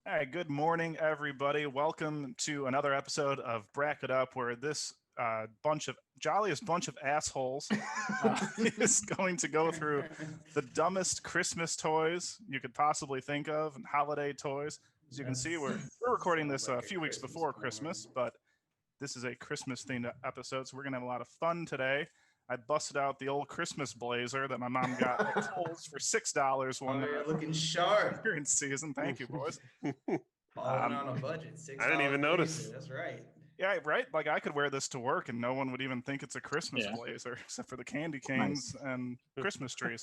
All right, good morning, everybody. Welcome to another episode of Bracket Up, where this bunch of jolliest bunch of assholes is going to go through the dumbest Christmas toys you could possibly think of and holiday toys. As you can see, we're recording this a few weeks before Christmas, but this is a Christmas themed episode, so we're gonna have a lot of fun today. I busted out the old Christmas blazer that my mom got at Kohl's for $6 one you're looking sharp during season. Thank you, boys. Balling on a budget. $6 I didn't even notice. blazer, that's right. Yeah, right. Like I could wear this to work, and no one would even think it's a Christmas blazer, except for the candy canes and Christmas trees.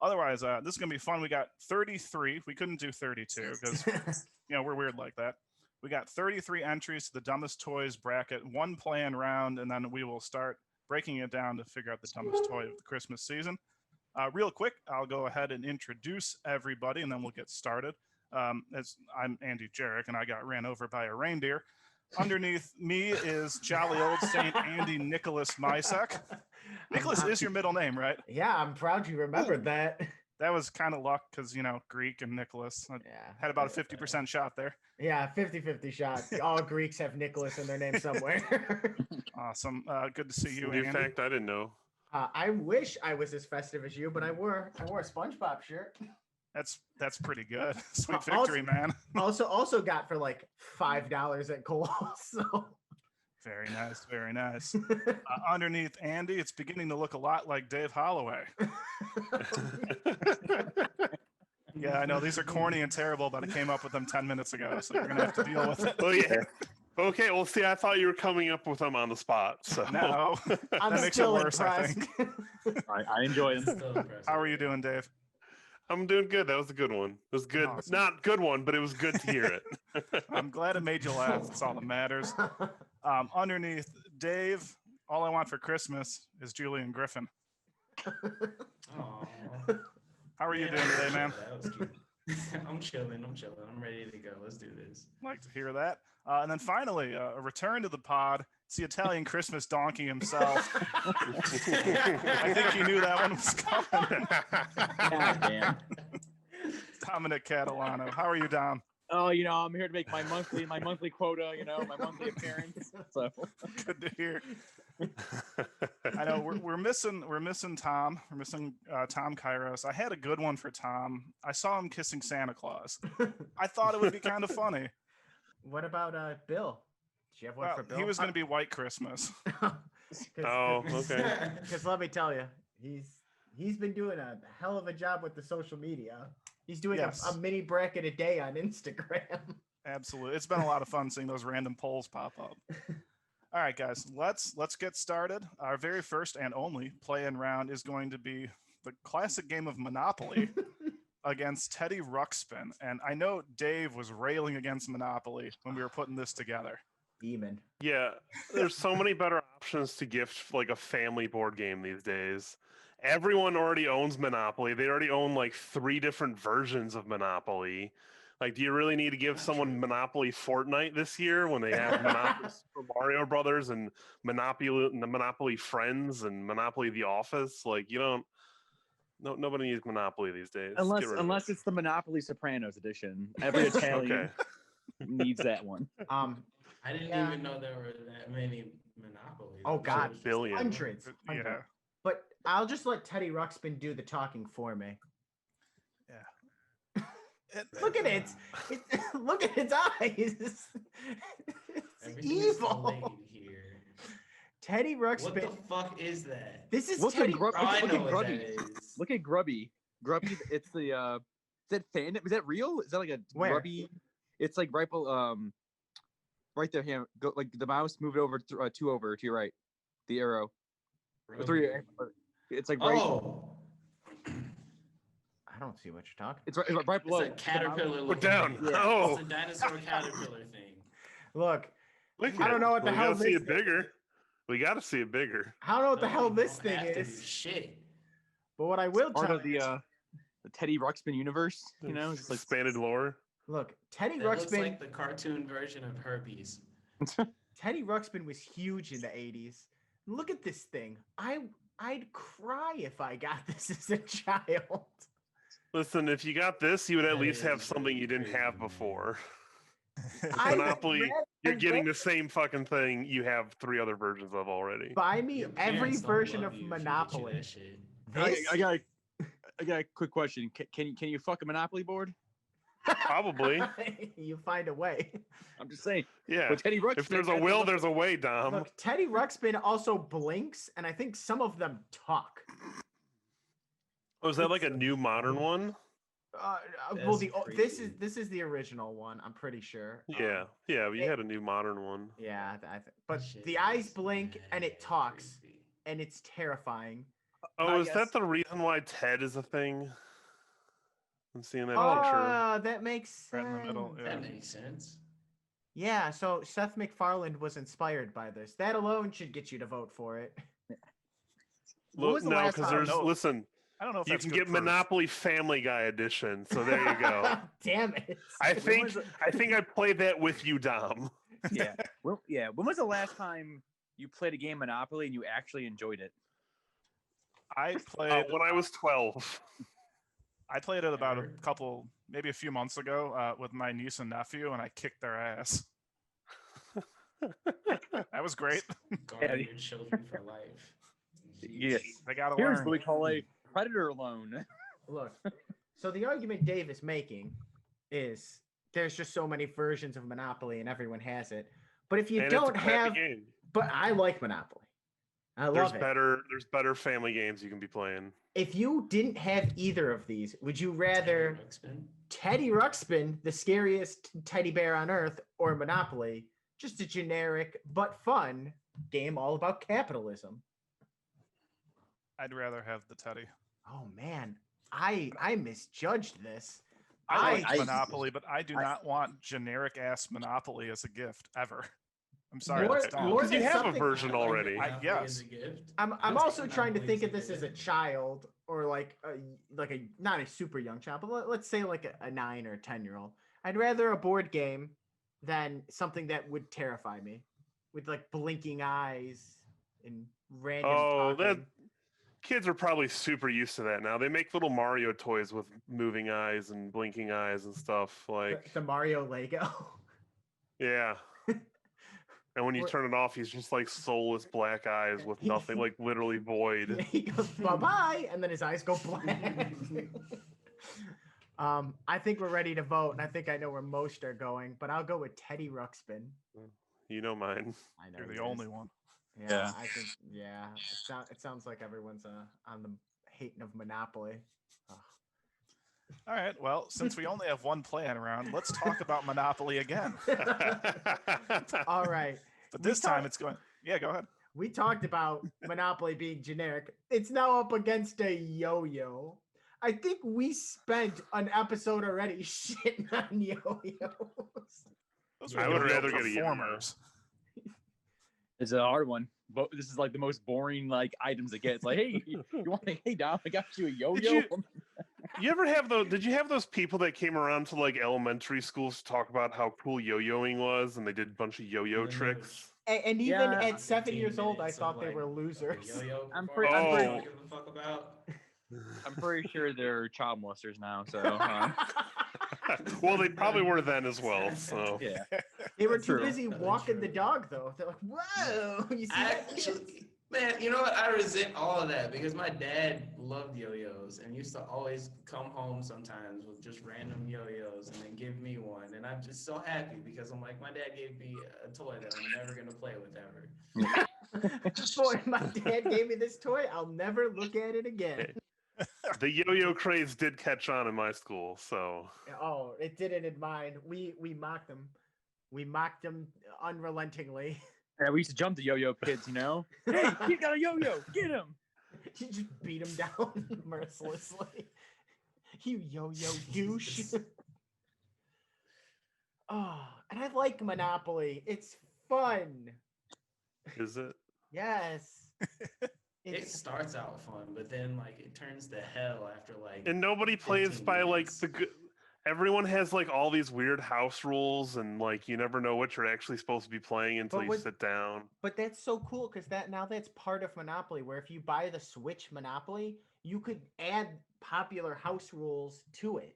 Otherwise, this is gonna be fun. We got 33. We couldn't do 32 because we're weird like that. We got 33 entries to the dumbest toys bracket, one play-in round, and then we will start breaking it down to figure out the dumbest toy of the Christmas season. Real quick, I'll go ahead and introduce everybody, and then we'll get started. As I'm Andy Jarek, and I got ran over by a reindeer. Underneath me is jolly old Saint Andy Nicholas Mysek. Nicholas is your middle name, right? Yeah, I'm proud you remembered that. That was kind of luck because, Greek and Nicholas. I had about a 50% shot there. Yeah, 50-50 shot. All Greeks have Nicholas in their name somewhere. Awesome. Good to see you, New Andy. fact I didn't know. I wish I was as festive as you, but I wore a SpongeBob shirt. That's pretty good. Sweet victory, man. Also got for like $5 at Kohl's. So. Very nice, very nice. Underneath Andy, it's beginning to look a lot like Dave Holloway. Yeah, I know these are corny and terrible, but I came up with them 10 minutes ago, so you're gonna have to deal with it. Oh yeah. Okay, well, see, I thought you were coming up with them on the spot. So no, I'm that makes it still worse. impressed. I think. I enjoy them. How are you doing, Dave? I'm doing good. That was a good one. It was good. Awesome. Not good one, but it was good to hear it. I'm glad it made you laugh. That's all that matters. Underneath Dave, all I want for Christmas is Julian Griffin. Aww. How are you doing today, man? That was cute. I'm chilling. I'm ready to go. Let's do this. Like to hear that. And then finally, a return to the pod. It's the Italian Christmas donkey himself. I think he knew that one was coming. God damn. Dominic Catalano. How are you, Dom? Oh, I'm here to make my monthly quota, my monthly appearance. So Good to hear. I know we're missing Tom. We're missing Tom Kairos. I had a good one for Tom. I saw him kissing Santa Claus. I thought it would be kind of funny. What about Bill? Did you have one for Bill? He was going to be White Christmas. Oh, okay. Because let me tell you, he's been doing a hell of a job with the social media. He's doing a mini bracket a day on Instagram. Absolutely. It's been a lot of fun seeing those random polls pop up. All right, guys, let's get started. Our very first and only play-in round is going to be the classic game of Monopoly against Teddy Ruxpin. And I know Dave was railing against Monopoly when we were putting this together. Demon. Yeah, there's so many better options to gift like a family board game these days. Everyone already owns Monopoly. They already own like 3 different versions of Monopoly. Like, do you really need to give someone Monopoly Fortnite this year when they have Monopoly Super Mario Brothers and Monopoly Friends and Monopoly The Office? Like, you don't. No, nobody needs Monopoly these days. Unless it's the Monopoly Sopranos edition. Every Italian needs that one. I didn't even know there were that many Monopolies. Oh God, billion. hundreds. Yeah. But I'll just let Teddy Ruxpin do the talking for me. Yeah. Look at it. Look at its eyes. It's evil. Here. Teddy Ruxpin. What the fuck is that? This is Look Teddy. I know what Grubby. that is. Look at Grubby. Grubby, it's the is that fan? Is that real? Is that like a Where? Grubby? It's like right there. Here, go like the mouse. Move it over 2 over to your right. The arrow. Or 3. It's like right. Oh. I don't see what you're talking. It's right below. It's a caterpillar. We're down. Yeah. Oh, It's a dinosaur caterpillar thing. Look, look I don't know what the we hell gotta see this it bigger. We got to see it bigger. I don't know what the No, hell you this don't thing have to is, do shit. but what I will Part tell of you. the Teddy Ruxpin universe. It's like Expanded lore. Look, Teddy It looks Ruxpin. like the cartoon version of herpes. Teddy Ruxpin was huge in the 80s. Look at this thing. I'd cry if I got this as a child. Listen, if you got this, you would at That least have is something really you didn't crazy, have man. before. With I would Monopoly, rather- you're I'd getting rather the same fucking thing you have 3 other versions of already. buy me Your every parents don't version love of you if you get you Monopoly. that shit. This I got a quick question. Can you fuck a Monopoly board? Probably. you find a way. I'm just saying. Yeah. With Teddy Ruxpin, If there's a that's will, look- there's a way, Dom. Look, Teddy Ruxpin also blinks, and I think some of them talk. Oh, is that like a new modern one? Well, That's this crazy. is the original one. I'm pretty sure. Yeah. Yeah, we it- had a new modern one. Yeah, but Shit the eyes is blink and it mad talks, crazy. and it's terrifying. Oh, I is guess- that the reason why Ted is a thing? I'm seeing that picture. Oh, that makes Right in sense. the middle, yeah. That makes sense. Yeah, so Seth MacFarlane was inspired by this. That alone should get you to vote for it. When was the No, last because time- there's No. listen, I don't know if you that's can good get proof. Monopoly Family Guy edition. So there you go. Damn it. I When think was it- I think I played that with you, Dom. Yeah. Well, yeah. When was the last time you played a game Monopoly and you actually enjoyed it? I played When I was 12. I played it about a Ever? couple, maybe a few months ago with my niece and nephew, and I kicked their ass. That was great. Guarding your children for life. Yes. They got to Here's learn. what we call a predator loan. Look, so the argument Dave is making is there's just so many versions of Monopoly and everyone has it. But if you And it's a don't crappy have, game. but I like Monopoly. I love it. There's better family games you can be playing. If you didn't have either of these, would you rather Ruxpin? Teddy Ruxpin, the scariest teddy bear on earth, or Monopoly, just a generic but fun game all about capitalism? I'd rather have the Teddy. Oh man, I misjudged this. I like I- Monopoly, but I do I- not want generic ass Monopoly as a gift ever. I'm sorry. More- I just don't. more Because you than have a something- version I like already. Monopoly yes. as a gift. I'm I'll also take trying to Monopoly think as of a this as a gift. child or like a not a super young child, but let's say like a 9 or 10-year-old. I'd rather a board game than something that would terrify me with like blinking eyes and random Oh, that talking. kids are probably super used to that now. They make little Mario toys with moving eyes and blinking eyes and stuff. Like, The Mario Lego. yeah. And when you Or- turn it off, he's just like soulless black eyes with nothing, like literally void. He goes bye bye, and then his eyes go black. I think we're ready to vote, and I think I know where most are going, but I'll go with Teddy Ruxpin. You know mine. I know You're he the is. only one. Yeah, Yeah. I think. Yeah, it sounds like everyone's on the hating of Monopoly. Ugh. All right. Well, since we only have one plan around, let's talk about Monopoly again. All right, But We this time talk- it's going. Yeah, go ahead. we talked about Monopoly being generic. It's now up against a yo-yo. I think we spent an episode already shitting on yo-yos. Those I are would yo-yo rather get a yo-yo. performers. It's a hard one. But this is like the most boring like items it gets. Like, hey, you want? Hey, Dom, I got you a yo-yo. You ever have those? Did you have those people that came around to like elementary schools to talk about how cool yo-yoing was, and they did a bunch of yo-yo And then tricks? And even Yeah. at 7 15 years old, I minutes of, thought they like, were a losers. yo-yo I'm performance pretty- I I'm don't pretty- give a fuck about. I'm pretty sure they're child molesters now. So Well, they probably were then as well. So yeah. They were too True. busy Really walking the true. dog, though. They're like, "Whoa, you see that?" Actually, man, you know what? I resent all of that because my dad loved yo-yos and used to always come home sometimes with just random yo-yos and then give me one. And I'm just so happy because I'm like, my dad gave me a toy that I'm never gonna play with ever. Boy, my dad gave me this toy. I'll never look at it again. the yo-yo craze did catch on in my school. So Oh, it didn't in mine. We mocked them. We mocked them unrelentingly. Yeah, we used to jump the yo-yo kids, you know. Hey, he got a yo-yo. Get him. You just beat him down mercilessly. You yo-yo douche. Oh, and I like Monopoly. It's fun. is it? Yes. It starts out fun, but then like it turns to hell after like. And nobody plays 15 by like minutes. the good. Everyone has like all these weird house rules, and like you never know what you're actually supposed to be playing until But you what- sit down. But that's so cool because that's part of Monopoly. Where if you buy the Switch Monopoly, you could add popular house rules to it.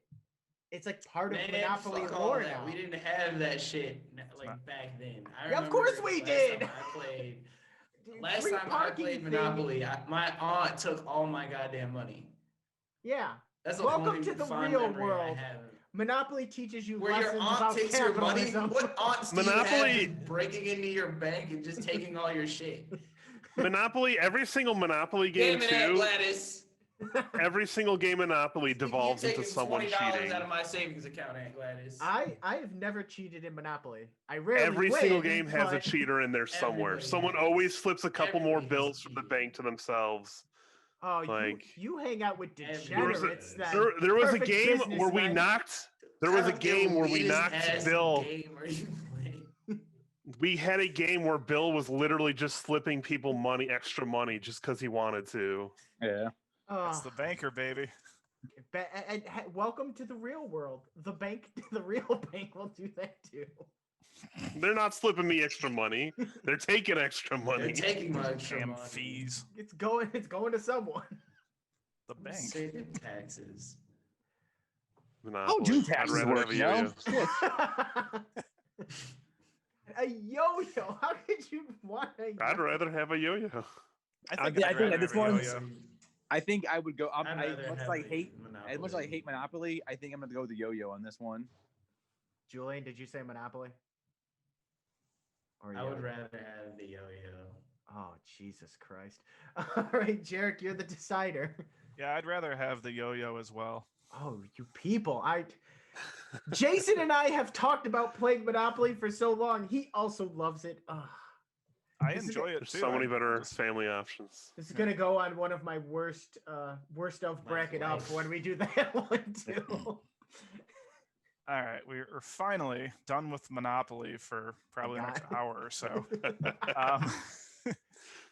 It's like part of Man, Monopoly fuck all lore that. now. We didn't have that shit like not- back then. I Yeah, of remember course we last did. time I played. Dude, Last free time I parking played thing. Monopoly, my aunt took all my goddamn money. Yeah. That's the Welcome only to the fond real memory world. I have. Monopoly teaches you Where lessons your aunt about takes your money. capitalism. What aunts do you Monopoly- have just breaking into your bank and just taking all your shit? Monopoly, every single Monopoly game Damn it, Aunt too. Gladys. Every single game Monopoly devolves You're into taking someone $20 cheating. out of my savings account, Aunt Gladys. I have never cheated in Monopoly. I rarely Every win, single game has a but- cheater in there somewhere. Everybody Someone has. always flips a couple more Everybody has bills from the cheated. bank to themselves. Oh, Like- you hang out with There was a- degenerates. then. There was a Perfect game where we businessman. knocked. There was a What kind of game where we elitist knocked ass Bill. Game are you playing? We had a game where Bill was literally just slipping people money, extra money, just because he wanted to. Yeah. That's Oh, the banker, baby. welcome to the real world. The real bank will do that too. They're not slipping me extra money. They're taking extra They're money. taking my extra Damn money. fees. It's going to someone. The bank. Saving taxes. Oh, do I'd taxes rather work, have a you know? yo-yo. A yo-yo. How could you want a I'd yo-yo? rather have a yo-yo. I I'd think rather this have a one's- yo-yo. I think I would go. I'd I, rather as much as have I a hate, as much as I Monopoly. hate Monopoly, I think I'm gonna go with the yo-yo on this one. Julian, did you say Monopoly? Or I would yo-yo? rather have the yo-yo. Oh, Jesus Christ. All right, Jarek, you're the decider. Yeah, I'd rather have the yo-yo as well. Oh, you people. Jason and I have talked about playing Monopoly for so long. He also loves it. Ugh. I Isn't enjoy it There's too. so many I better just- family options. This is gonna go on one of my worst of My bracket up life. when we do that one too. All right, we're finally done with Monopoly for probably the next God. hour or so. Um,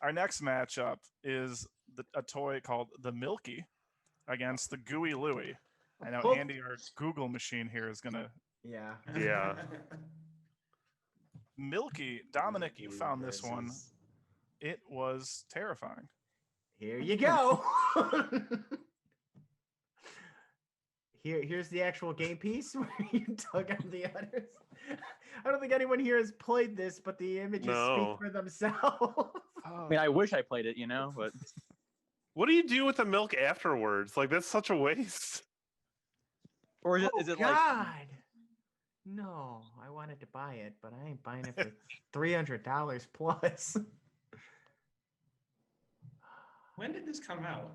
our next matchup is a toy called the Milky against the Gooey Louie. I know Oh. Andy, our Google machine here, is gonna Yeah. Yeah. Milky. Dominic, you found this one. It was terrifying. Here you go. Here's the actual game piece where you tug on the udders. I don't think anyone here has played this, but the images No. speak for themselves. I mean, I wish I played it, you know, but What do you do with the milk afterwards? Like, that's such a waste. or is it, Oh, is it God. like No, I wanted to buy it, but I ain't buying it for $300 plus. When did this come out?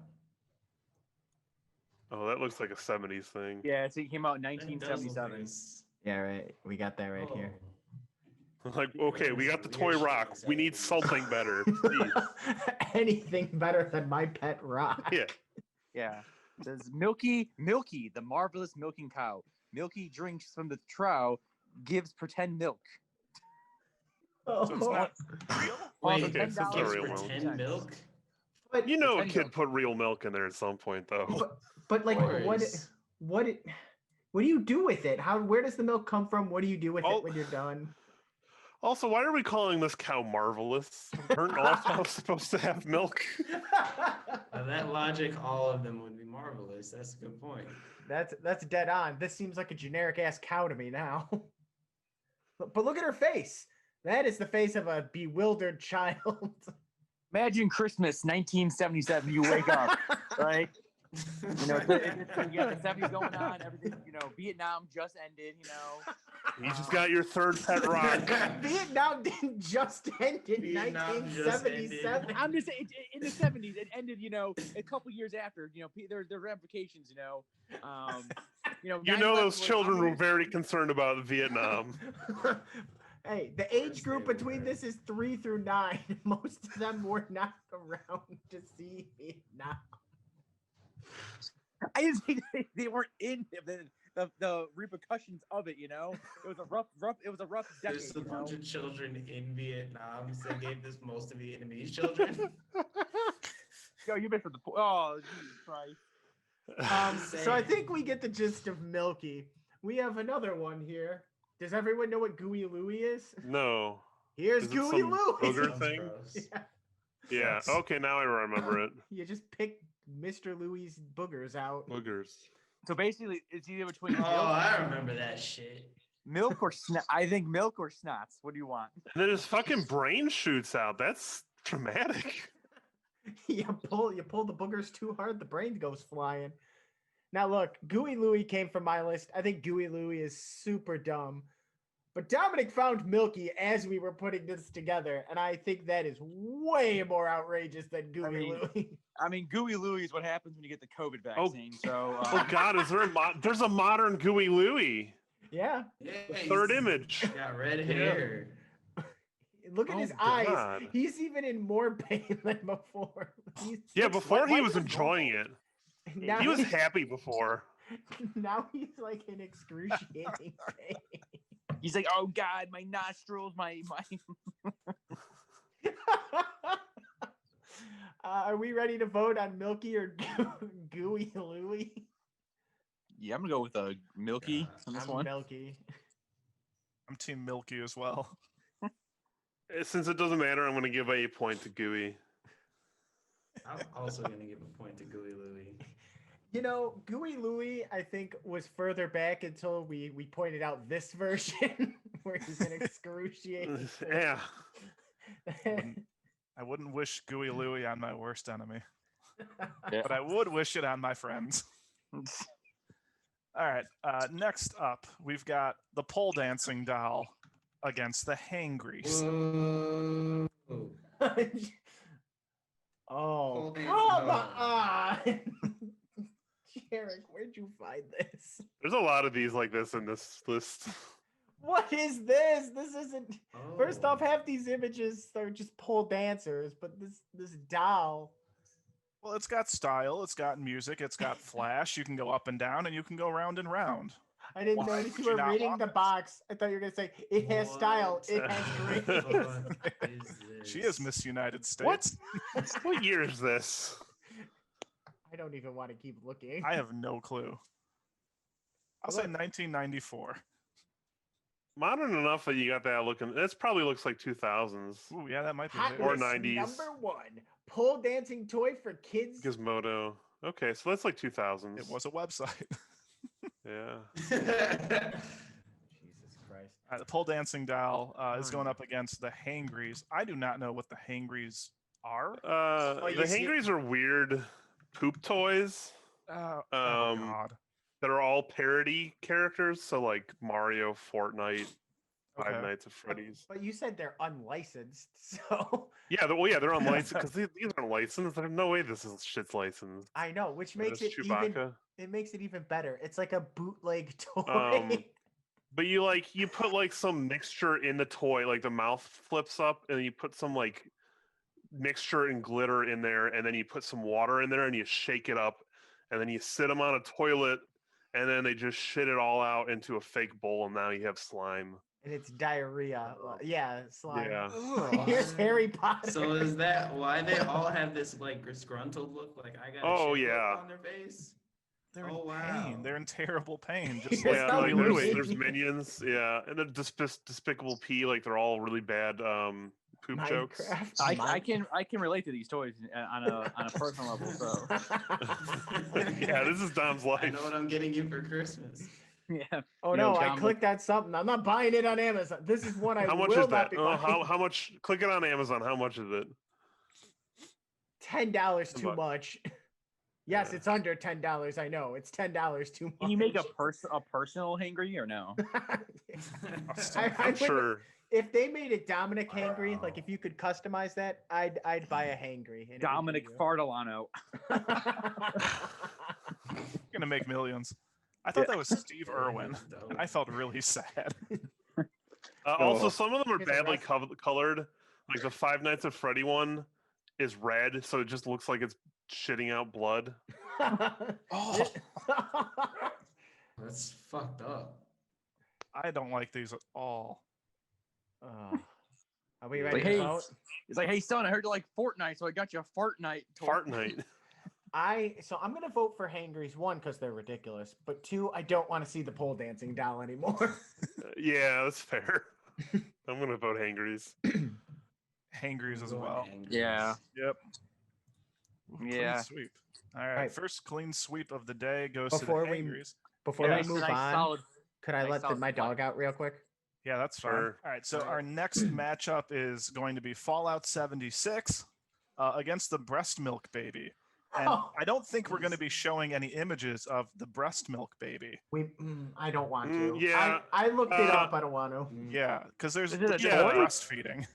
Oh, that looks like a 70s thing. yeah? It came out in That does look like 1977. it's- Yeah, right. We got that right here. Like, okay, we got the toy rock. We need something better. Please. Anything better than my pet rock? Yeah. Yeah. It says Milky, the marvelous milking cow. Milky drinks from the trough, gives pretend milk. Oh, So it's not real? Wait, Okay, so it's not gives real milk. pretend milk? but, You know a Pretend kid milk. put real milk in there at some point, though. but like Boys. what do you do with it? Where does the milk come from? What do you do with Oh. it when you're done? Also, why are we calling this cow marvelous? Aren't all cows supposed to have milk? By that logic, all of them would be marvelous. That's a good point. That's dead on. This seems like a generic ass cow to me now. But look at her face. That is the face of a bewildered child. Imagine Christmas 1977. You wake up, right? You know, you got the 70s going on. Everything, you know, Vietnam just ended. You know, You just got your third pet rock. Vietnam didn't just end in Vietnam just 1977. I'm just saying in the 70s. It ended. You know, a couple years after. You know, there are ramifications. You know, You know 9/11 those was children were unbelievable. very concerned about Vietnam. Hey, the age course group they between were. this is 3 through 9. Most of them were not around to see Vietnam. I didn't think they weren't in the repercussions of it. You know, it was a rough. It was a rough decade. There's a You know? bunch of children in Vietnam, so they gave this most to Vietnamese children. Yo, you missed the point. Oh, Jesus Christ. So I Insane. think we get the gist of Milky. We have another one here. Does everyone know what Gooey Louie is? No. Here's Is it Gooey some Louie. booger Sounds thing? gross. Yeah. Yeah. Yes. Okay, now I remember it. You just pick Mr. Louis' boogers out. Boogers. So basically, it's either between Oh, I remember that shit. milk or snot. I think milk or snots. What do you want? And then his fucking brain shoots out. That's dramatic. you pull the boogers too hard, the brain goes flying. Now look, Gooey Louie came from my list. I think Gooey Louie is super dumb. But Dominic found Milky as we were putting this together, and I think that is way more outrageous than Gooey Louie. I mean, Gooey Louie is what happens when you get the COVID Oh. vaccine. So Oh God, is there there's a modern Gooey Louie? Yeah. Yeah, Third image. Got red hair. Look at Oh, his eyes. God. He's even in more pain than before. Yeah, looks before he white was as enjoying normal. it. Now He was he's- happy before. Now he's like in excruciating pain. he's like, "Oh God, my nostrils, my." Are we ready to vote on Milky or Gooey Louie? Yeah, I'm gonna go with Milky on this I'm one. Milky. I'm Team Milky as well. Since it doesn't matter, I'm going to give a point to Gooey. I'm also gonna give a point to Gooey Louie. You know, Gooey Louie, I think, was further back until we pointed out this version where he's in excruciating Yeah. pain. I wouldn't wish Gooey Louie on my worst enemy, Yeah. but I would wish it on my friends. All right. Next up, we've got the pole dancing doll against the Hangries. Whoa. Oh, Pole dancing come doll. on! Jarek, where'd you find this? There's a lot of these like this in this list. What is this? This isn't. First off, Oh. half these images are just pole dancers, but this doll. Well, it's got style, it's got music, it's got flash. You can go up and down, and you can go round and round. I didn't Why notice would you you were not reading want the this? box. I thought you were gonna say it has style. What? It has What grace. is She is this? Miss United States. What? What year is this? I don't even want to keep looking. I have no clue. I'll say Look. 1994. Modern enough that you got that looking. This probably looks like 2000s. Ooh, yeah, that might be Hot it. Or List 90s. Number 1 pole dancing toy for kids. Gizmodo. Okay, so that's like 2000s. It was a website. Yeah. Jesus Christ. The pole dancing doll is going Hmm. up against the Hangries. I do not know what the Hangries are. you The see- Hangries are weird poop toys Oh Um, God. that are all parody characters. So like Mario, Fortnite, Five Okay. Nights at Freddy's. But you said they're unlicensed, so Yeah, they're unlicensed because these aren't licensed. There's no way this is shit's licensed. I know, which makes That's it even Chewbacca. it makes it even better. It's like a bootleg toy. But you put like some mixture in the toy, like the mouth flips up, and you put some like mixture and glitter in there, and then you put some water in there, and you shake it up, and then you sit them on a toilet, and then they just shit it all out into a fake bowl, and now you have slime. And it's diarrhea. Yeah, slime. Yeah. Here's Ugh. Harry Potter. So is that why they all have this like disgruntled look? Like I got a Oh, shit look yeah. on their face. They're in Oh, pain. wow. They're in terrible pain. Just Here's like Yeah, how like Gooey there's, Louie. there's minions, yeah, and then Despicable P, like they're all really bad poop jokes. Minecraft. I can relate to these toys on a personal level. So Yeah, this is Dom's I life. know what I'm getting you for Christmas. yeah. Oh You no, know, I Dominic- clicked on something. I'm not buying it on Amazon. This is one I How much will is that? not be Oh, buying. how much? Click it on Amazon. How much is it? $10 too $10. much. Yes, Yeah. it's under $10. I know it's $10 too much. Can you make a personal hangry or no? I I'm would- sure. If they made it Dominic hangry, like if you could customize that, I'd buy a hangry. and it would be Dominic you. Fardolano. Gonna make millions. I thought that was Steve Irwin. And I felt really sad. Also, some of them are Here's a badly ref- colored. Like the Five Nights at Freddy one is red, so it just looks like it's shitting out blood. Oh. That's fucked up. I don't like these at all. Are we Like, ready hey, to vote? It's like, hey son, I heard you like Fortnite, so I got you a Fortnite. toy." Fart Night. So I'm gonna vote for hangries, one, because they're ridiculous, but two, I don't want to see the pole dancing doll anymore. Yeah, that's fair. I'm gonna vote Hangries. Hangries as Going well. angry. Yeah. Yep. Ooh, clean Yeah. Sweep. All right, Right. first clean sweep of the day goes Before to the we- Hangries. Before Yes. we move nice on, solid. could I nice let solid my dog flag. out real quick? Yeah, that's fine. Sure. All right, so All right. our next matchup is going to be Fallout 76 against the Breast Milk Baby. And Oh. I don't think we're going to be showing any images of the Breast Milk Baby. I don't want to. yeah, I looked it uh, up. I don't want to. Yeah, because there's Is it a legitimate toy? breastfeeding.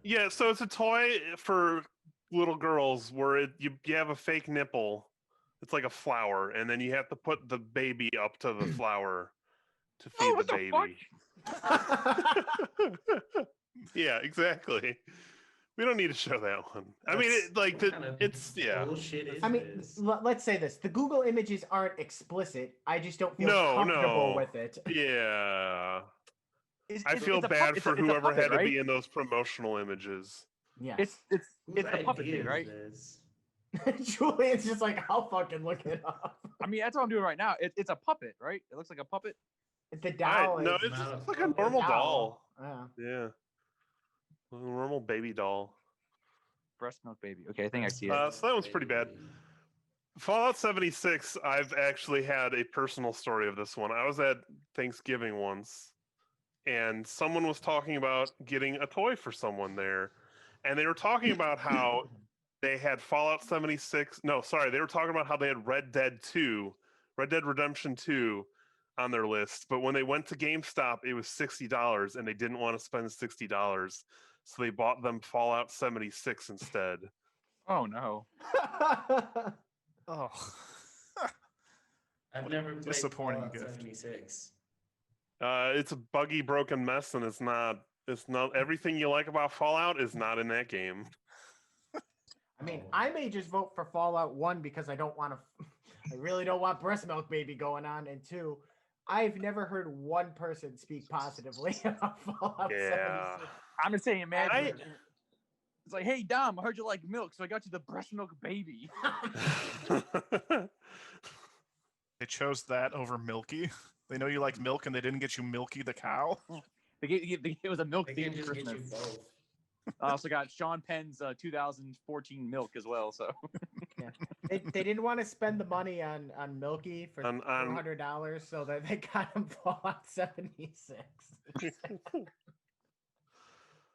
Yeah, so it's a toy for little girls where you have a fake nipple. It's like a flower, and then you have to put the baby up to the flower to feed what the the fuck? baby. Yeah, exactly. We don't need to show that one. I mean, That's- like What kind of it's yeah. bullshit is I mean, this? let's say this: the Google images aren't explicit. I just don't feel No, comfortable no. with it. Yeah. I It's feel a bad pup- for it's a whoever puppet, had to right? be in those promotional images. Yes. It's Whose a puppet idea thing, is right? this? Julian's just like, I'll fucking look it up. I mean, that's what I'm doing right now. It's a puppet, right? It looks like a puppet. The doll No, is it's not just a like a puppet. normal doll. Yeah. Yeah. A normal baby doll. Breast milk baby. Okay, I think I see it. So that one's pretty bad. Fallout 76, I've actually had a personal story of this one. I was at Thanksgiving once, and someone was talking about getting a toy for someone there. And they were talking about how they had Fallout 76. No, sorry. They were talking about how they had Red Dead Redemption 2 on their list. But when they went to GameStop, it was $60, and they didn't want to spend $60. So they bought them Fallout 76 instead. Oh no. Oh, I've What never played disappointing Fallout gift. 76. It's a buggy, broken mess, and it's not everything you like about Fallout is not in that game. I mean, I may just vote for Fallout 1 because I don't want to. I really don't want Breast Milk Baby going on. And 2, I've never heard one person speak positively about Fallout Yeah. 76. I'm just saying, man. I- It's like, hey Dom, I heard you like milk, so I got you the breast milk baby. they chose that over Milky. They know you like milk, and they didn't get you Milky the cow. It was a milk They theme can just get you Christmas. both. I also got Sean Penn's 2014 milk as well. So They didn't want to spend the money on Milky for On- $400, so that they got him Fallout 76.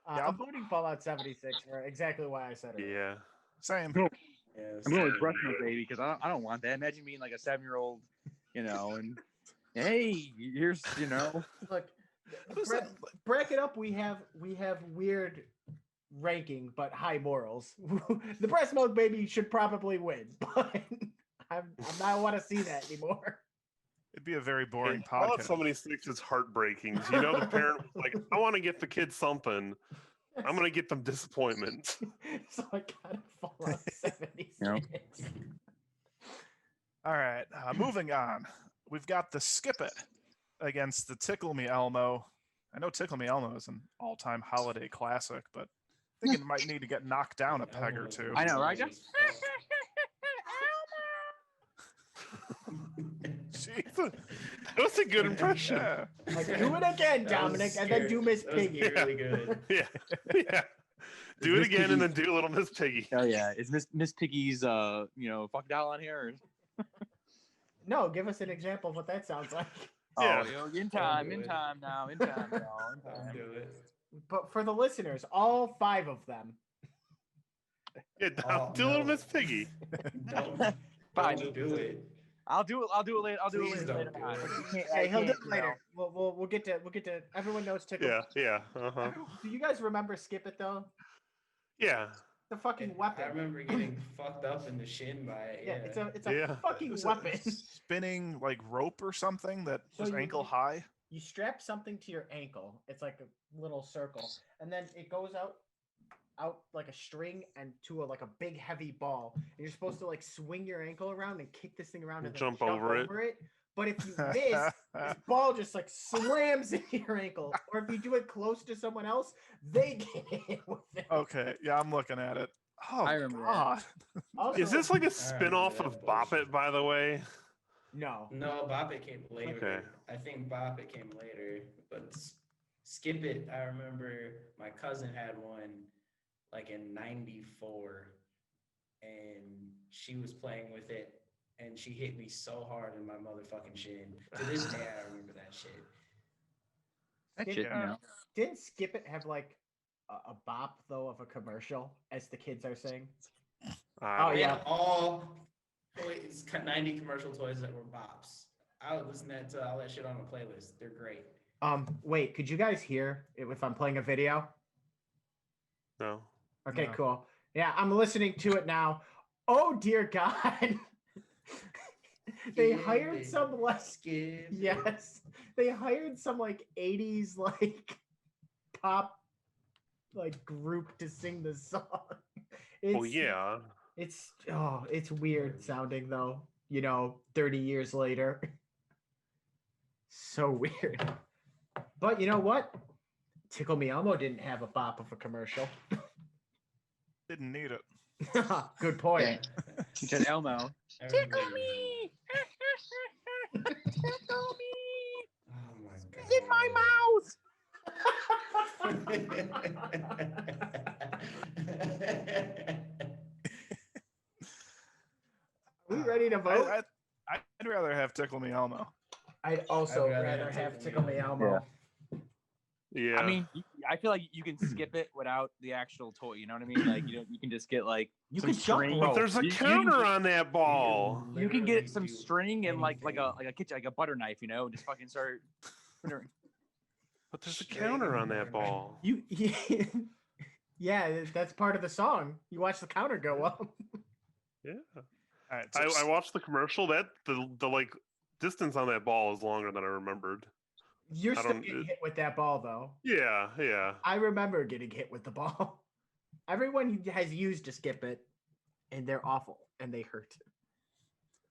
Yeah. I'm voting Fallout 76 for exactly why I said it. Yeah. Same. Yeah, I'm going with same. breast milk baby because I don't want that. Imagine being like a 7-year-old, and hey, here's Look, Who's bra- that? bracket up. We have weird ranking, but high morals. The Breast Milk Baby should probably win, but I'm not want to see that anymore. It'd be a very boring Fallout podcast. 76 is heartbreaking. The parent was like, I want to get the kid something. I'm going to get them disappointment. So I got Fallout 76. All right, moving on. We've got the Skip It against the Tickle Me Elmo. I know Tickle Me Elmo is an all-time holiday classic, but I think it might need to get knocked down a peg or two. I know, right, Jeff? Jeez. That was a good impression. Yeah. Like, do it again, That was Dominic, and then do scary. Miss That was Piggy. really good. Yeah. Yeah. Do it Miss again Piggy- and then do Little Miss Piggy. Hell yeah! Is Miss Piggy's fuck doll on here? Or... No, give us an example of what that sounds like. Yeah. In time now. Don't do it. But for the listeners, all 5 of them. Yeah, Oh, do Little no. Miss Piggy. Don't, Fine. don't do it. I'll do it later. I'll do it Please later. don't on. do it. I can't- Hey, I he'll do can't, it later. We'll get to. Everyone knows Tickle. Yeah. Uh-huh. Do you guys remember Skip It though? Yeah. The fucking weapon. I remember getting fucked up in the shin by it. Yeah, Yeah, it's a Yeah. fucking Was it weapon. spinning like rope or something that So was you- ankle high. You strap something to your ankle. It's like a little circle, and then it goes out like a string and to like a big heavy ball. And you're supposed to like swing your ankle around and kick this thing around and then Jump over it. But if you miss, this ball just like slams into your ankle. Or if you do it close to someone else, they get hit with it. Okay, yeah, I'm looking at it. Oh, I remember that. God. Also, Is this like a remember spin-off that of Bop bullshit. It, by the way? no? No, Bop It came later. Okay. I think Bop It came later, but Skip It, I remember my cousin had one like in '94. and she was playing with it, and she hit me so hard in my motherfucking shin. To this day, I remember that shit. That Did- shit, you yeah. know. Didn't Skip It have like a bop though of a commercial, as the kids are saying? I Oh, don't They yeah. know. had all 90 commercial toys that were bops. I would listen to all that shit on a playlist. They're great. Wait, could you guys hear if I'm playing a video? No. Okay, No. cool. Yeah, I'm listening to it now. Oh dear God. They hired some like Skip. yes, they hired some like 80s like pop like group to sing the song. Well, yeah. It's weird sounding though, 30 years later. So weird. But you know what? Tickle Me Elmo didn't have a bop of a commercial. Didn't need it. Good point. He said Elmo. Tickle me. Tickle me. Oh my god. In my mouth. Are we ready to vote? I'd rather have Tickle Me Elmo. I'd also I'd rather rather have have Tickle Tickle Me Me Elmo. Elmo. Yeah. I mean, I feel like you can skip it without the actual toy. You know what I mean? Like you can just get like You some can jump string. but rope. there's a You can counter get- on that ball. You can Literally get some do string and like a anything. kitchen, like a butter knife. Just fucking start. But there's a String counter on and that butter ball. Yeah, that's part of the song. You watch the counter go up. Yeah. All right, so I watched the commercial. That the like distance on that ball is longer than I remembered. You're I still don't- getting hit with that ball, though. Yeah, yeah. I remember getting hit with the ball. Everyone has used to skip it, and they're awful, and they hurt.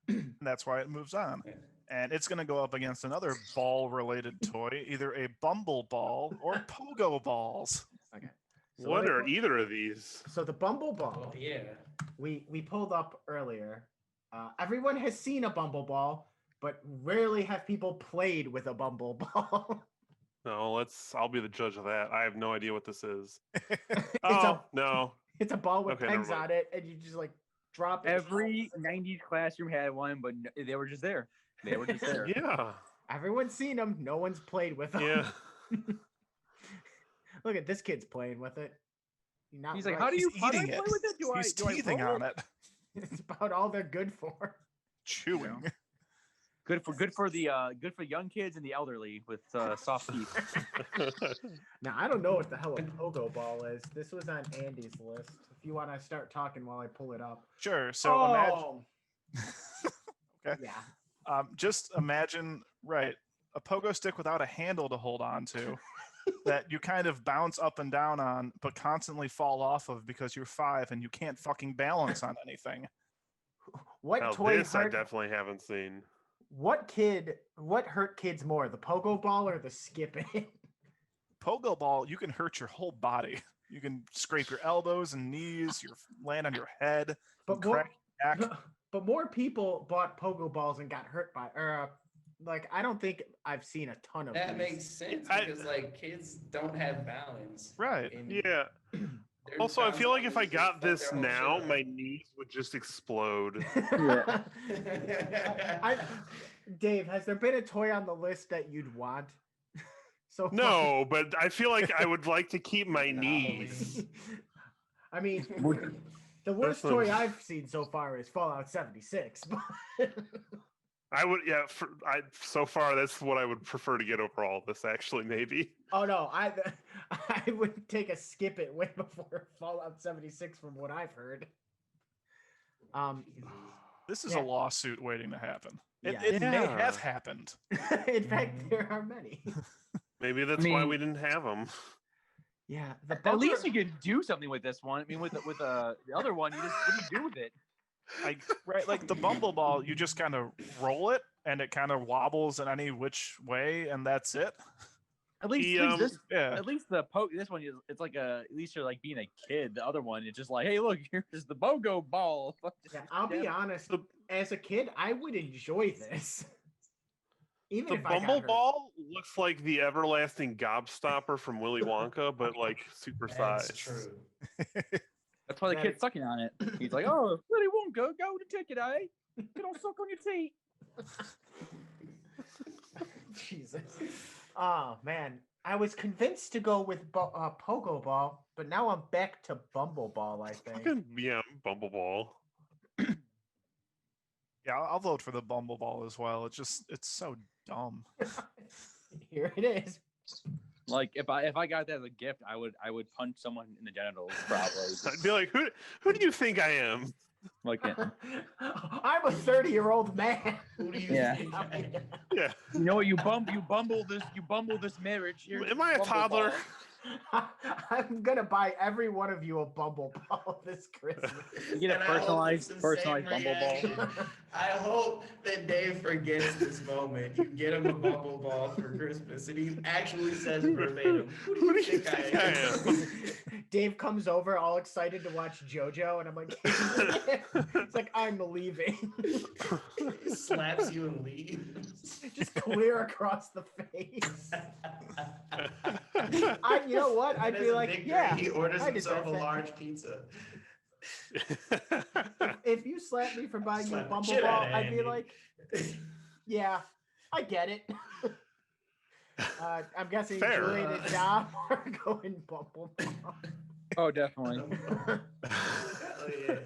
and that's why it moves on. And it's going to go up against another ball-related toy, either a Bumble Ball or Pogo Balls. Okay. So What let me are pull- either of these? So the Bumble Ball, Oh yeah. we pulled up earlier. Everyone has seen a Bumble Ball, but rarely have people played with a Bumble Ball. No, I'll be the judge of that. I have no idea what this is. It's Oh no. It's a ball with Okay, never pegs mind. on it, and you just like drop it. Every '90s classroom had one, but they were just there. They were just there. Yeah. Everyone's seen them. No one's played with them. Yeah. Look at this kid's playing with it. Not He's like, right. how do He's you how do I eating play it. with it? He's do I teething roll on it, It's about all they're good for. chewing. Good for young kids and the elderly with soft teeth. Now I don't know what the hell a pogo ball is. This was on Andy's list. If you want to start talking while I pull it up. Sure. So imagine. Okay. Yeah. Just imagine, right, a pogo stick without a handle to hold on to that you kind of bounce up and down on, but constantly fall off of because you're 5 and you can't fucking balance on anything. What Now toy this I hurt? definitely haven't seen. What hurt kids more, the pogo ball or the skip it? Pogo ball, you can hurt your whole body. You can scrape your elbows and knees, land on your head, But crack your back. but more people bought pogo balls and got hurt by, like I don't think I've seen a ton of. That these. makes sense I- because like kids don't have balance. Right. in Yeah. their Also, I feel like balance if I just got fuck this their whole now, shit my knees would just explode. up. Dave, has there been a toy on the list that you'd want? So far? No, but I feel like I would like to keep my Nah, knees. I mean, the worst That's what- toy I've seen so far is Fallout 76. but- I would, yeah. So far, that's what I would prefer to get over all this. Actually, maybe. Oh no, I would take a skip it way before Fallout 76 from what I've heard. This is Yeah. a lawsuit waiting to happen. It, Yeah. it may Yeah. have happened. In fact, there are many. Maybe that's why we didn't have them. Yeah, the At least bumper- you can do something with this one. I mean, with the other one, you just what do you do with it? Right, like the Bumble Ball, you just kind of roll it and it kind of wobbles in any which way, and that's it. At least, The, at least this. Yeah. At least this one is it's like at least you're like being a kid. The other one, it's just like, hey, look, here's the BOGO ball. Yeah, I'll be honest. The- As a kid, I would enjoy this. Even The if I got Bumble hurt. Ball looks like the everlasting gobstopper from Willy Wonka, but like super That's sized. true. That's That's why the kid's sucking on it. He's like, oh, Willy Wonka, golden ticket, eh? Get on suck on your teeth. Jesus. Oh man, I was convinced to go with Pogo Ball, but now I'm back to Bumble Ball. I think. Fucking yeah, Bumbleball. Yeah, I'll vote for the Bumble Ball as well. It's so dumb. Here it is. Like if I got that as a gift, I would punch someone in the genitals probably. I'd be like, who do you think I am? Like I'm a 30-year-old man. Who do you Yeah. think I am? Yeah. you know what you bumble this marriage. Here's Am I a Bumble toddler? Ball. I'm gonna buy every one of you a Bumble Ball this Christmas. You get a And I hope personalized it's the same Bumble Ball. reaction. I hope that Dave forgets this moment. You get him a Bumble Ball for Christmas, and he actually says verbatim, "Who do you think I am?" Dave comes over all excited to watch JoJo, and I'm like, it's like I'm leaving. He slaps you and leaves. Just clear across the face. You know what? I'd As be a like, big yeah. guy, he orders I himself a deserve that. large pizza. If you slap me for buying you a Slap the Bumble shit Ball, outta I'd be Andy. like, yeah, I get it. I'm guessing Fair. Julian and Dom are going Bumble Ball. Oh, definitely. Hell yeah.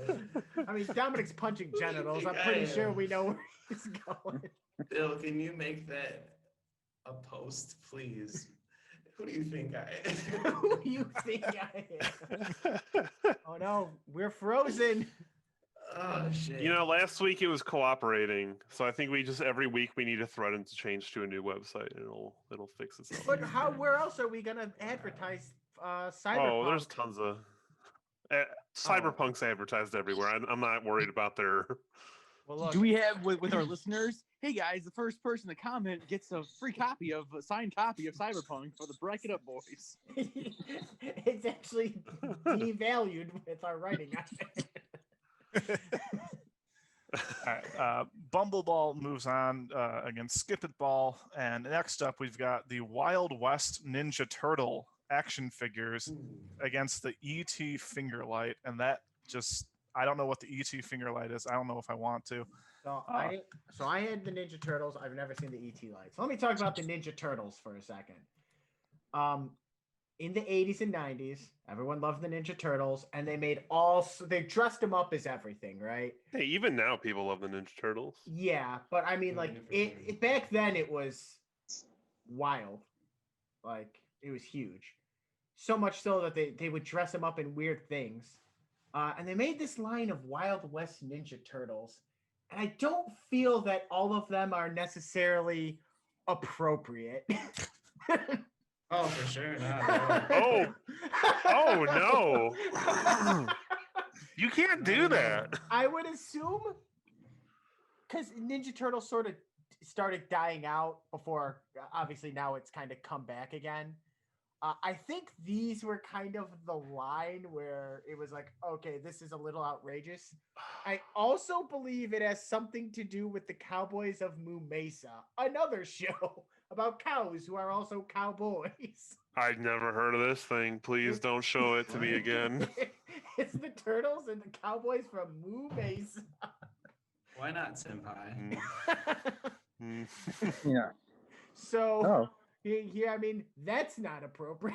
I mean, Dominic's punching Who do you genitals. think I'm I pretty sure am? we know where he's going. Bill, can you make that a post, please? Who do you think I am? Who do you think I am? Oh no, we're frozen. Oh shit. You know, last week it was cooperating, so I think we just every week we need to threaten to change to a new website, and it'll fix itself. But how? Where else are we gonna advertise Cyberpunk? Oh, there's tons of Cyberpunk's advertised everywhere. I'm not worried about their. Well, look, Do we have with our listeners? Hey guys, the first person to comment gets a free copy of a signed copy of Cyberpunk for the Break It Up Boys. it's actually devalued with our writing on it. All right, Bumbleball moves on against Skip It Ball, and next up we've got the Wild West Ninja Turtle action figures against the ET Fingerlight, and that just I don't know what the ET Fingerlight is. I don't know if I want to. So I had the Ninja Turtles. I've never seen the ET lights. Let me talk about the Ninja Turtles for a second. In the 80s and 90s, everyone loved the Ninja Turtles, and they dressed them up as everything, right? Hey, even now people love the Ninja Turtles. Yeah, but I mean, like it back then it was wild, like it was huge, so much so that they would dress them up in weird things, and they made this line of Wild West Ninja Turtles, and I don't feel that all of them are necessarily appropriate. Oh, for sure. Not. Oh no! You can't do that. I would assume because Ninja Turtles sort of started dying out before, obviously now it's kind of come back again. I think these were kind of the line where it was like, okay, this is a little outrageous. I also believe it has something to do with the Cowboys of Moo Mesa, another show about cows who are also cowboys. I've never heard of this thing. Please don't show it to me again. It's the Turtles and the Cowboys from Moo Mesa. Why not, Senpai? Mm. Yeah. So, Oh. yeah, I mean, that's not appropriate.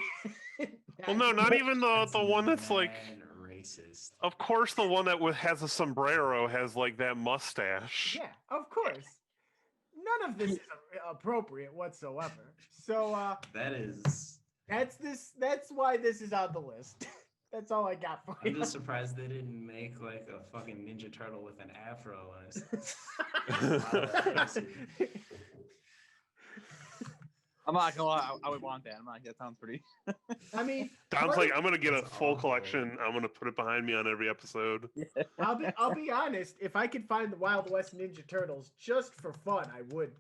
Well, no, not even the one that's like. mad racist. Of course, the one that has a sombrero has like that mustache. Yeah, of course. None of this is appropriate whatsoever. So that's why this is on the list. That's all I got for I'm you. just surprised they didn't make like a fucking Ninja Turtle with an afro on his. I'm not gonna lie, I would want that. I'm like, that sounds pretty. I mean, Dom's like, I'm gonna get a That's full awful. collection. I'm gonna put it behind me on every episode. I'll be honest. If I could find the Wild West Ninja Turtles just for fun, I would.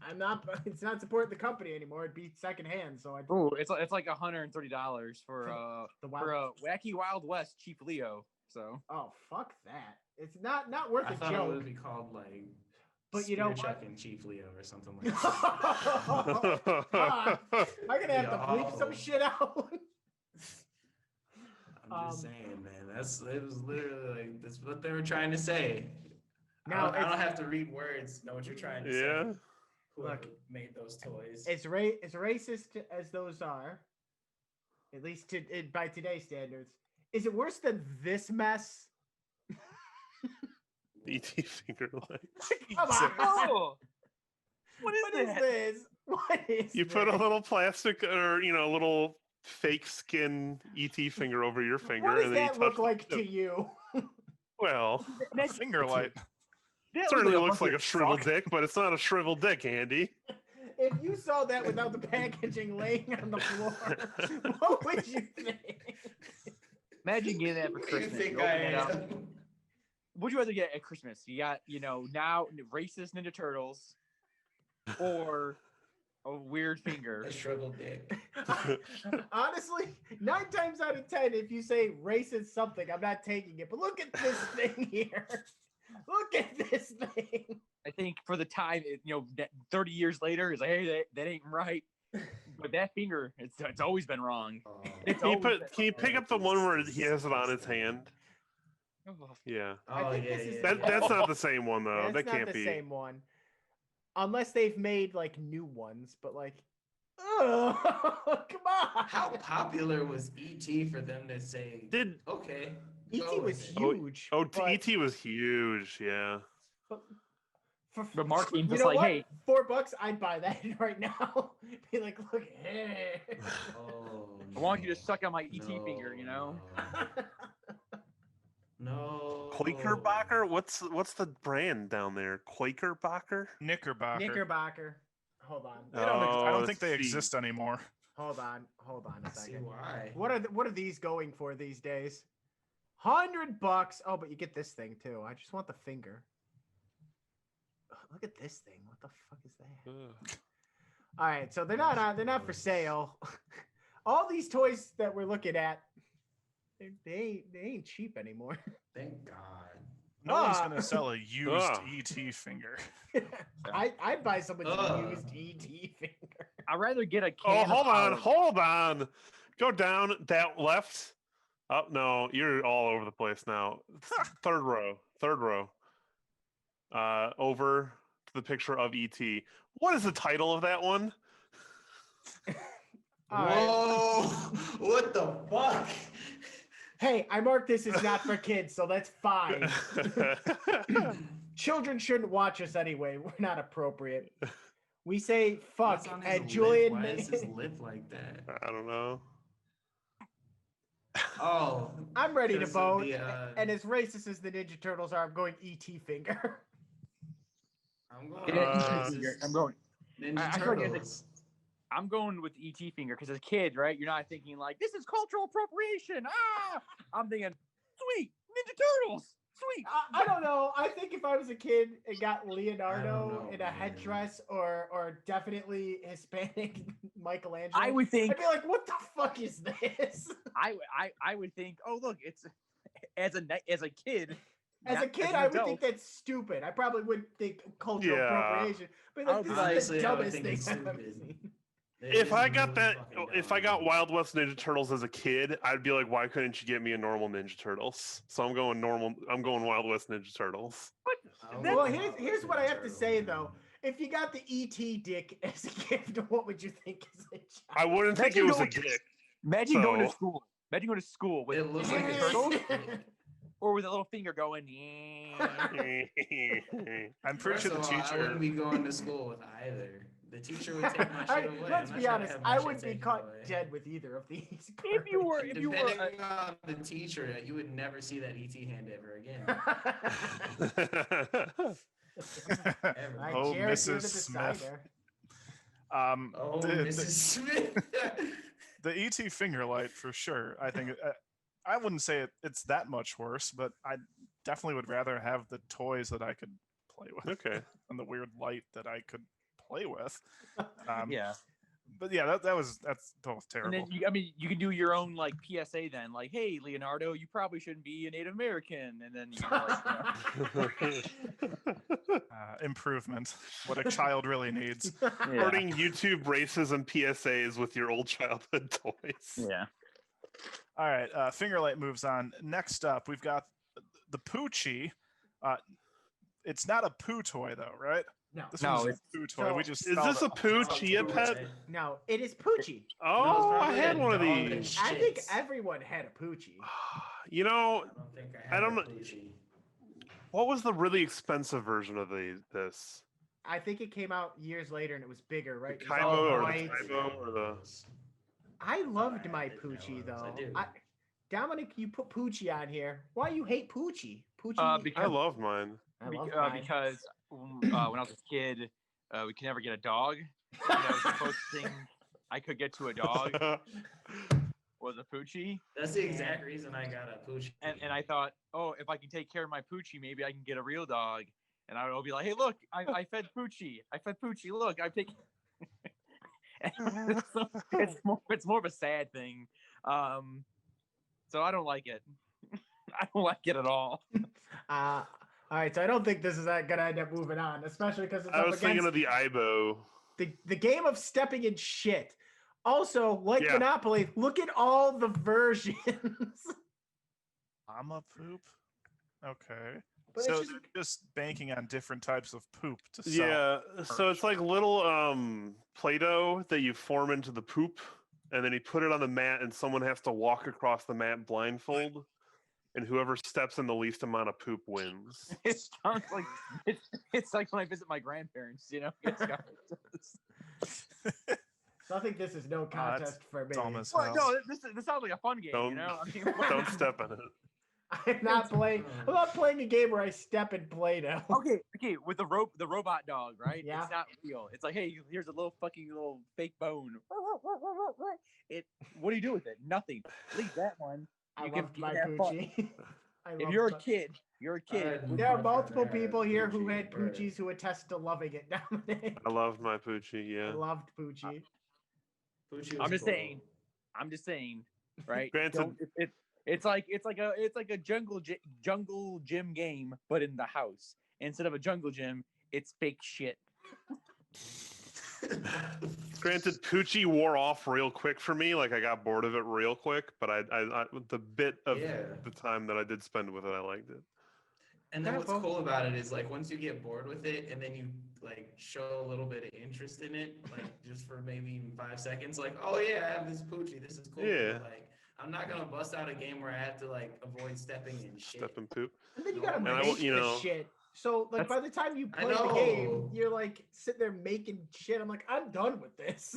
I'm not. It's not supporting the company anymore. It'd be secondhand. So I'd Ooh, it's like $130 for the for Wacky Wild West Chief Leo. So Oh, fuck that. It's not worth I a thought it joke. would be called like. But you know Spear what? Chucking Chief Leo or something like God. I'm gonna have to Yeah, bleep some awful. shit out. I'm just saying, man. It was literally like that's what they were trying to say. Now I don't have to read words. Know what you're trying to say. Yeah. Whoever Look, made those toys. as racist as those are, at least by today's standards, is it worse than this mess? ET finger light. Come on. Oh, what is What is that? this? What is You put a this? little plastic or a little fake skin ET finger over your finger, What does and then that you look touch like the to you? Well, A finger light. That certainly a looks like a bunch of shriveled fuck. dick, but it's not a shriveled dick, Andy. If you saw that without the packaging laying on the floor, what would you think? Imagine getting that for Who do you Christmas. think You I open it up. am? What'd you rather get at Christmas? You got, now racist Ninja Turtles or a weird finger. A shriveled dick. Honestly, 9 times out of 10, if you say racist something, I'm not taking it. But look at this thing here. Look at this thing. I think for the time, 30 years later, it's like, hey, that ain't right. But that finger, it's always been wrong. Oh. It's Can you always can you pick up the one where he has it on his hand? been- Yeah. Oh, think yeah, this is- yeah, That's not the same one though. That's That not can't the be. same one. Unless they've made like new ones, but like, oh, come on. How popular was ET for them to say? Did Okay. ET go was with it. huge. oh but- ET was huge, yeah. But marketing's you just know like, what? hey. $4, I'd buy that right now. Be like, look, hey. Oh, I want you to no. suck on my ET finger, No. No. Quakerbacher? What's the brand down there? Quakerbacher? Knickerbocker. Knickerbocker. Hold on. They don't I don't Oh, think they see. exist anymore. Hold on a See second. why? What are these going for these days? $100. Oh, but you get this thing too. I just want the finger. Ugh, look at this thing. What the fuck is that? Ugh. All right, so they're not for sale. All these toys that we're looking at, they ain't cheap anymore. Thank God. No one's Ah. gonna sell a used Ah. ET finger. I'd buy someone's Ugh. used ET finger. I'd rather get a Oh, can hold of on, Howard. hold on. Go down that left. Oh no, you're all over the place now. Third row. Over to the picture of ET. What is the title of that one? All right. Whoa! What the fuck? Hey, I marked this as not for kids, so that's fine. Children shouldn't watch us anyway. We're not appropriate. We say fuck, What's on his and lip? Julian. Why is his lip like that? I don't know. Oh, I'm ready to because of vote. the, And as racist as the Ninja Turtles are, I'm going ET finger. I'm going. Get an ET Uh, finger. I'm going. Ninja I feel like it's Turtles. I'm going with the ET finger because as a kid, right? You're not thinking like this is cultural appropriation. Ah, I'm thinking, sweet Ninja Turtles, sweet. I don't know. I think if I was a kid and got I Leonardo don't know, in a man. headdress or definitely Hispanic Michelangelo, I would think I'd be like, what the fuck is this? I would think, oh look, it's as a kid. As a not kid, an I would adult. think that's stupid. I probably would think cultural Yeah. appropriation. But I like, would this be like- is the Honestly, I would dumbest think thing it's I've ever stupid. seen. It If is I got really that, fucking if I got dumb. Wild West Ninja Turtles as a kid, I'd be like, why couldn't you get me a normal Ninja Turtles? So I'm going Wild West Ninja Turtles. I'm Well, going here's Wild here's West what I Ninja have to Turtles, say man. though. If you got the ET dick as a gift, what would you think as a I child? wouldn't think it Imagine was a going- dick. Imagine going to So- school. Imagine going to school with It looks Ninja like a Turtles or with a little finger going. I'm pretty First sure the of all, I teacher. wouldn't be going to school with either. The teacher would take my I- shit away. let's I'm be not trying to honest. have my I shit wouldn't be taken caught away. dead with either of these. If you were, Depending on the teacher, you would never see that ET hand ever again. Ever. Right, Oh, Jared, you're the Mrs. Smith. decider. Oh, Mrs. Smith. The ET finger light for sure. I think I wouldn't say it's that much worse, but I definitely would rather have the toys that I could play with Okay. and the weird light that I could play with. yeah. But yeah, that's both And terrible. then you can do your own like PSA then, like, hey Leonardo, you probably shouldn't be a Native American, and then Improvement, what a child really needs. yeah. Recording YouTube races and PSAs with your old childhood toys. yeah. All right. Fingerlight moves on. Next up, we've got the Poochie. It's not a poo toy though, right? No, This No, one's a poo toy. so- We just Is spelled this a it. poo Oh, chia cool, pet? right? no, it is Poochie. Oh, I probably had a one of dog that these. I think shits. everyone had a Poochie. You I know, don't think I I don't have a know- Poochie. what was the really expensive version of this? I think it came out years later and it was bigger, The right? It was Kaibo all or the white. Kaibo or the? I loved I my didn't know Poochie those. I though. do. Dominic, you put Poochie on here. Why you hate Poochie? Poochie. I Because love mine. I love mine. because when I was a kid, we could never get a dog. And that was the closest thing I could get to a dog was a Poochie. That's the exact reason I got a Poochie. And I thought, oh, if I can take care of my Poochie, maybe I can get a real dog. And I would be like, hey, look, I fed Poochie. I fed Poochie. Look, I'm taking. It's more of a sad thing. So I don't like it. I don't like it at all. All right, so I don't think this is gonna end up moving on, especially because it's I up was thinking against of the Ibo. the game of stepping in shit. Also, like Yeah. Monopoly, look at all the versions. Mama poop. Okay. But So it's they're just banking on different types of poop to sell. Yeah, so it's like little Play-Doh that you form into the poop, and then you put it on the mat, and someone has to walk across the mat blindfold, and whoever steps in the least amount of poop wins. It sounds like it's like when I visit my grandparents. You know, it's got, I think this is no that's contest for me. Dumb as well, hell. no, this sounds like a fun game. Don't- You know, I mean, Don't step in it. I'm not playing. I'm not playing a game where I step in Play-Doh. Okay, with the robot dog, right? Yeah. It's not real. It's like, hey, here's a little fake bone. What do you do with it? Nothing. Leave that one. I You can- loved you my can have fun. Poochie. If loved you're a my- kid, you're a kid. There are multiple people here who Poochie, had or- Poochies who attest to loving it. Dominic. I loved my Poochie, I yeah. loved Poochie. Poochie I'm was just cool. saying. I'm just saying, right? Granted- Don't- it's like a jungle gym game, but in the house. Instead of a jungle gym, it's fake shit. Granted, Poochie wore off real quick for me. Like I got bored of it real quick, but I the bit of Yeah. the time that I did spend with it, I liked it. And then Yeah, what's well- cool about it is like once you get bored with it and then you like show a little bit of interest in it, like just for maybe even 5 seconds, like, oh yeah, I have this Poochie, this is cool. Yeah. Like I'm not gonna bust out a game where I have to like avoid stepping in shit. Step and poop. And then you gotta And I make won't- you the know- shit. So like by the time you I play the game, know. you're like sitting there making shit. I'm like, I'm done with this.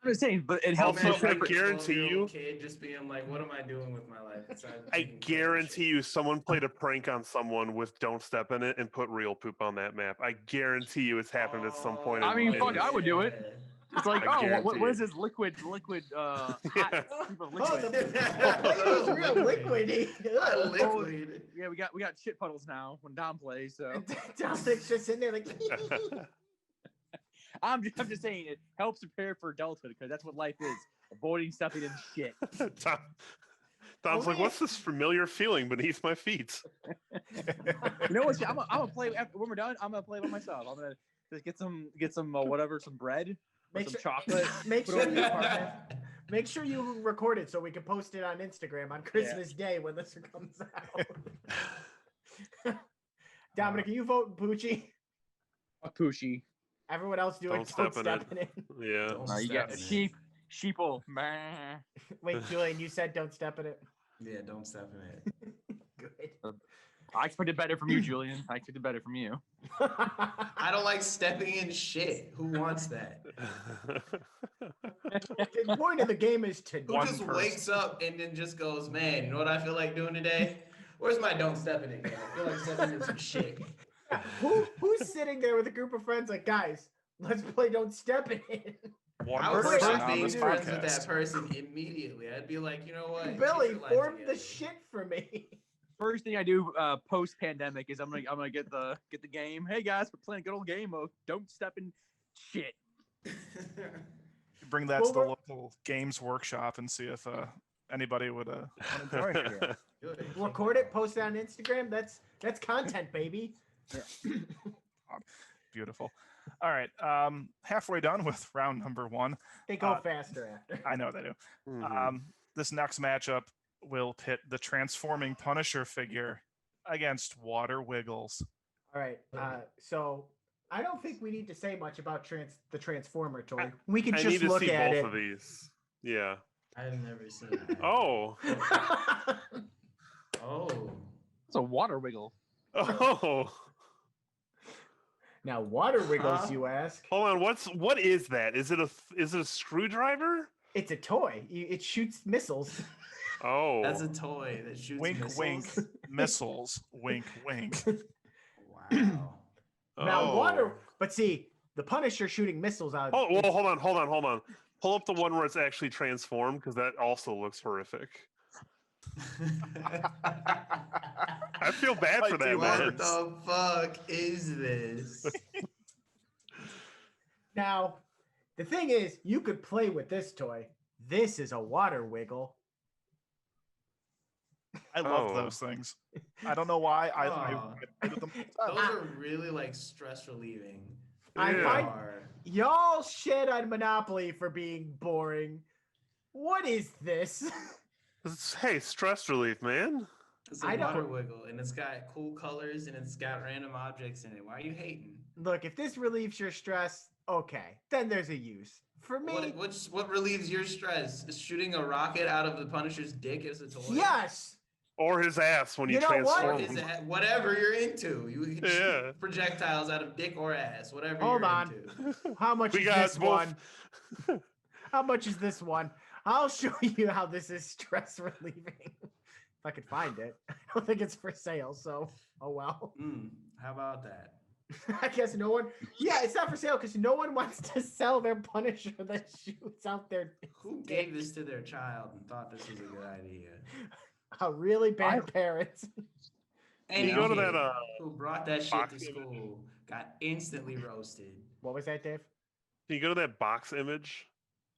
I'm just saying, but it helps. Also, you I separate- guarantee you- kid just being like, what am I doing with my life? besides I taking care of guarantee shit?" you someone played a prank on someone with "Don't Step in It" and put real poop on that map. I guarantee you it's happened at some point. I in mean, the fuck, business. I would do it. Yeah. It's like, I oh, guarantee what is it. this liquid hot Yeah. super Oh, liquid? the it was real liquidy. Liquid. Yeah, we got shit puddles now when Dom plays. So Dominic's just sitting there like. I'm just saying it helps prepare for adulthood because that's what life is: avoiding stepping in shit. Tom's like, Only- what's this familiar feeling beneath my feet? You know what? I'm gonna play after when we're done. I'm gonna play by myself. I'm gonna just get some whatever, some bread, or Make some sure- chocolate. Make Put sure it on you the apartment. make sure you record it so we can post it on Instagram on Christmas Day when this comes out. Dominic, can you vote Poochie? A Poochie. Everyone else do Don't it. step in it. stepping in. Yeah. Don't You step got in it. sheeple. Meh. Wait, Julian, you said don't step in it. Yeah, don't step in it. Good. I expected better from you, Julian. I expected better from you. I don't like stepping in shit. Who wants that? The point of the game is to Who One just person. wakes up and then just goes, man, you know what I feel like doing today? Where's my don't step in it game? I feel like stepping in some shit. who's sitting there with a group of friends like, guys, let's play Don't Step in It. One I would person start on being this friends with that podcast. person immediately. I'd be like, you know what? Get Billy, your life form the together. shit for me. First thing I do post pandemic is I'm gonna get the game. Hey guys, we're playing a good old game of Don't Step in Shit. Bring that Well, to the we're- local games workshop and see if anybody would. Enjoy it. Good. Record it, post it on Instagram. That's content, baby. Beautiful. All right. Halfway done with round number one. They go Uh, faster after. I know they do. Mhm. This next matchup will pit the transforming Punisher figure against Water Wiggles. All right. So I don't think we need to say much about the Transformer toy. We can I just need to look see at both it. of these. Yeah. I've never seen that. Oh. Oh. It's a water wiggle. Oh. Now, Water Wiggles, Huh? you ask? Hold on. What is that? Is it a screwdriver? It's a toy. It shoots missiles. Oh. That's a toy that shoots Wink, missiles. wink, missiles. Wink, wink. Wow. Now, Oh. but see, the Punisher shooting missiles out. Oh, well, hold on. Pull up the one where it's actually transformed because that also looks horrific. I feel bad for Like, that dude, man. What the fuck is this? Now, the thing is, you could play with this toy. This is a Water Wiggle. I love Oh. those things. I don't know why. I Aw. played them. Those are really like stress relieving. I Yeah. find Are. y'all shit on Monopoly for being boring. What is this? Hey, stress relief, man. It's a I water don't- wiggle, and it's got cool colors, and it's got random objects in it. Why are you hating? Look, if this relieves your stress, okay, then there's a use. For me, What relieves your stress? Is shooting a rocket out of the Punisher's dick as a toy? yes. Or his ass when you You know what? Or transform his him. whatever you're into. You can Yeah. shoot projectiles out of dick or ass, whatever Hold you're on. into. How much We is got this both. one? How much is this one? I'll show you how this is stress relieving. If I could find it. I don't think it's for sale, so oh well. How about that? I guess no one. Yeah, it's not for sale because no one wants to sell their Punisher that shoots out their. Who gave this to their child and thought this was a good idea? A really bad parents. Any You go to kid that, who brought that shit box to image. school got instantly roasted. What was that, Dave? Can you go to that box image?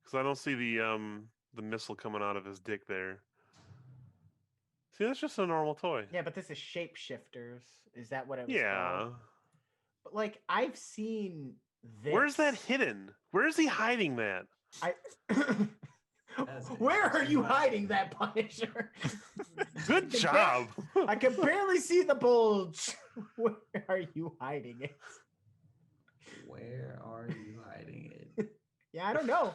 Because I don't see the missile coming out of his dick there. See, that's just a normal toy. Yeah, but this is shapeshifters. Is that what it was Yeah. called? But like I've seen this. Where's that hidden? Where is he hiding that? I. That's an Where are interesting you question. hiding that Punisher? Good I can job. I can barely see the bulge. Where are you hiding it? Where are you hiding it? Yeah, I don't know.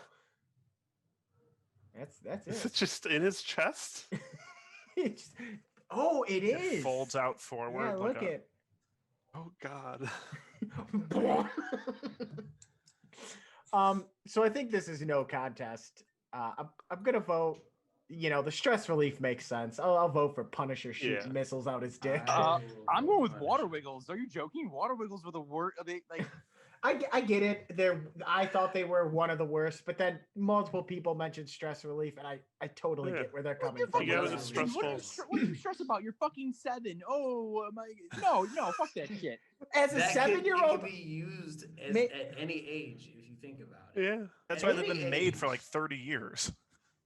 That's Is it. it just in his chest? It's- oh, it It is. folds out forward. Yeah, like look a- at. Oh God. So I think this is no contest. I'm gonna vote. You know, the stress relief makes sense. I'll vote for Punisher shooting Yeah. missiles out his dick. I'm going with water wiggles. Are you joking? Water wiggles were the worst. They like I get it. I thought they were one of the worst, but then multiple people mentioned stress relief, and I totally Yeah. get where they're What coming the from. You got What it is as it? stressful. what are you stressed about? You're fucking 7. Oh my! No, fuck that shit. As a That seven-year-old, could be used as, Ma- at any age if you think about it. Yeah. That's At why they've any been made for age. like 30 years.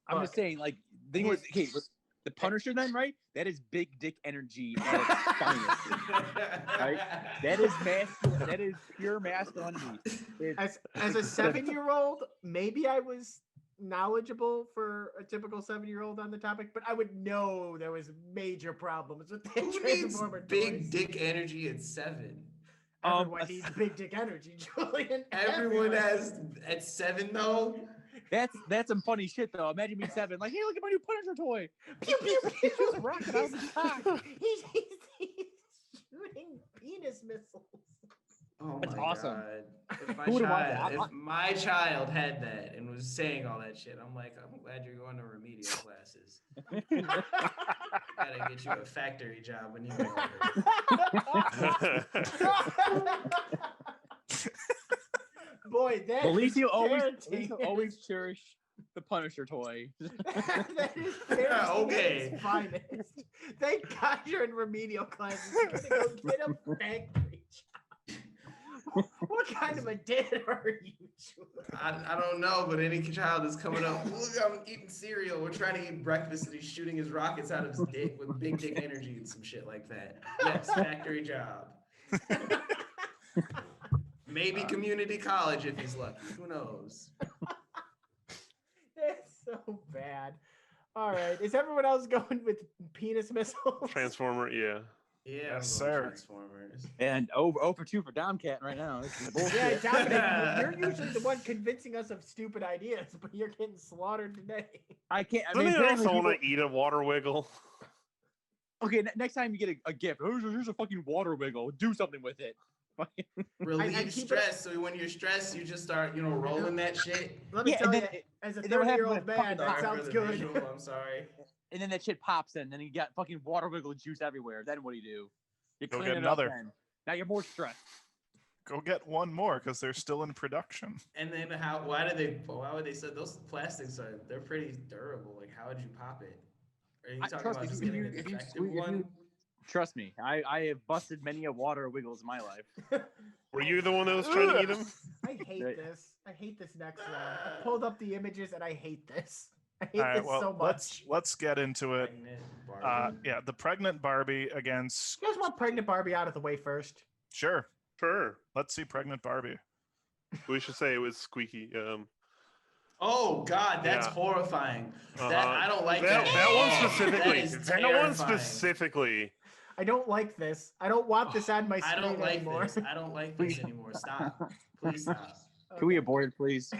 I'm Look, just saying, like, thing was, okay, with the Punisher, then, right? That is big dick energy at its finest. Right? That is masculine. That is pure masculinity. as a 7-year-old, maybe I was knowledgeable for a typical 7-year-old on the topic, but I would know there was major problems with that Who needs Transformer big toys. dick energy at 7? Everyone a- needs big dick energy, Julian. Everyone has at 7 though. That's some funny shit, though. Imagine being 7, like, hey, look at my new Punisher toy. Pew pew pew. Shoots a rocket out of his cock. He's shooting penis missiles. Oh That's my awesome. God. If my Who would've wanted child, that? if my child had that and was saying all that shit, I'm like, I'm glad you're going to remedial classes. Gotta get you a factory job when you get older. Boy, that Believe is you parenting. always cherish the Punisher toy. That is Yeah, parenting at okay. its finest. Thank God you're in remedial classes. You're gonna go get a factory job. What kind of a dad are you, Julian? I don't know, but any child that's coming up, look, I'm eating cereal. We're trying to eat breakfast, and he's shooting his rockets out of his dick with big dick energy and some shit like that. Yes, factory job. Maybe community college if he's lucky. Who knows? That's so bad. All right. Is everyone else going with penis missiles? Transformer, yeah. Yeah, Yes, I'm going sir. Transformers. And 0 for 2 for Domcat right now. This is bullshit. Yeah, Dominic, you're usually the one convincing us of stupid ideas, but you're getting slaughtered today. I can't. I Doesn't mean, he apparently also want people- to eat a water wiggle? okay, next time you get a gift, here's a fucking water wiggle. Do something with it. Relieve keep it- stress. So when you're stressed, you just start, rolling that shit. Let me Yeah, tell and you, then as a and then what happens 30-year-old when it man, fucking that Sorry sounds for the good. visual, I'm sorry. And then that shit pops in, then you got fucking water wiggle juice everywhere. Then what do? You Go clean get it another. up then. Now you're more stressed. Go get one more because they're still in production. And then why would they say those plastics they're pretty durable. Like, how would you pop it? Are you talking Trust about me, just if getting you- a if you defective squeeze- if one? you- Trust me, I have busted many a water wiggles in my life. Were you the one that was trying to eat him? I hate Right. this. I hate this next one. I pulled up the images and I hate this. I hate All right, this well, so let's much. get into it. Pregnant Barbie. Yeah, the pregnant Barbie against. You guys want pregnant Barbie out of the way first? Sure, Sure. let's see pregnant Barbie. We should say it was squeaky. Oh God, that's Yeah. horrifying. That Uh-huh. I don't like that, that. that at one all. specifically. That is That one terrifying. specifically. I don't like this. I don't want this on my I screen don't like anymore. this. I don't like this anymore. Stop. Please stop. Can we abort it, please?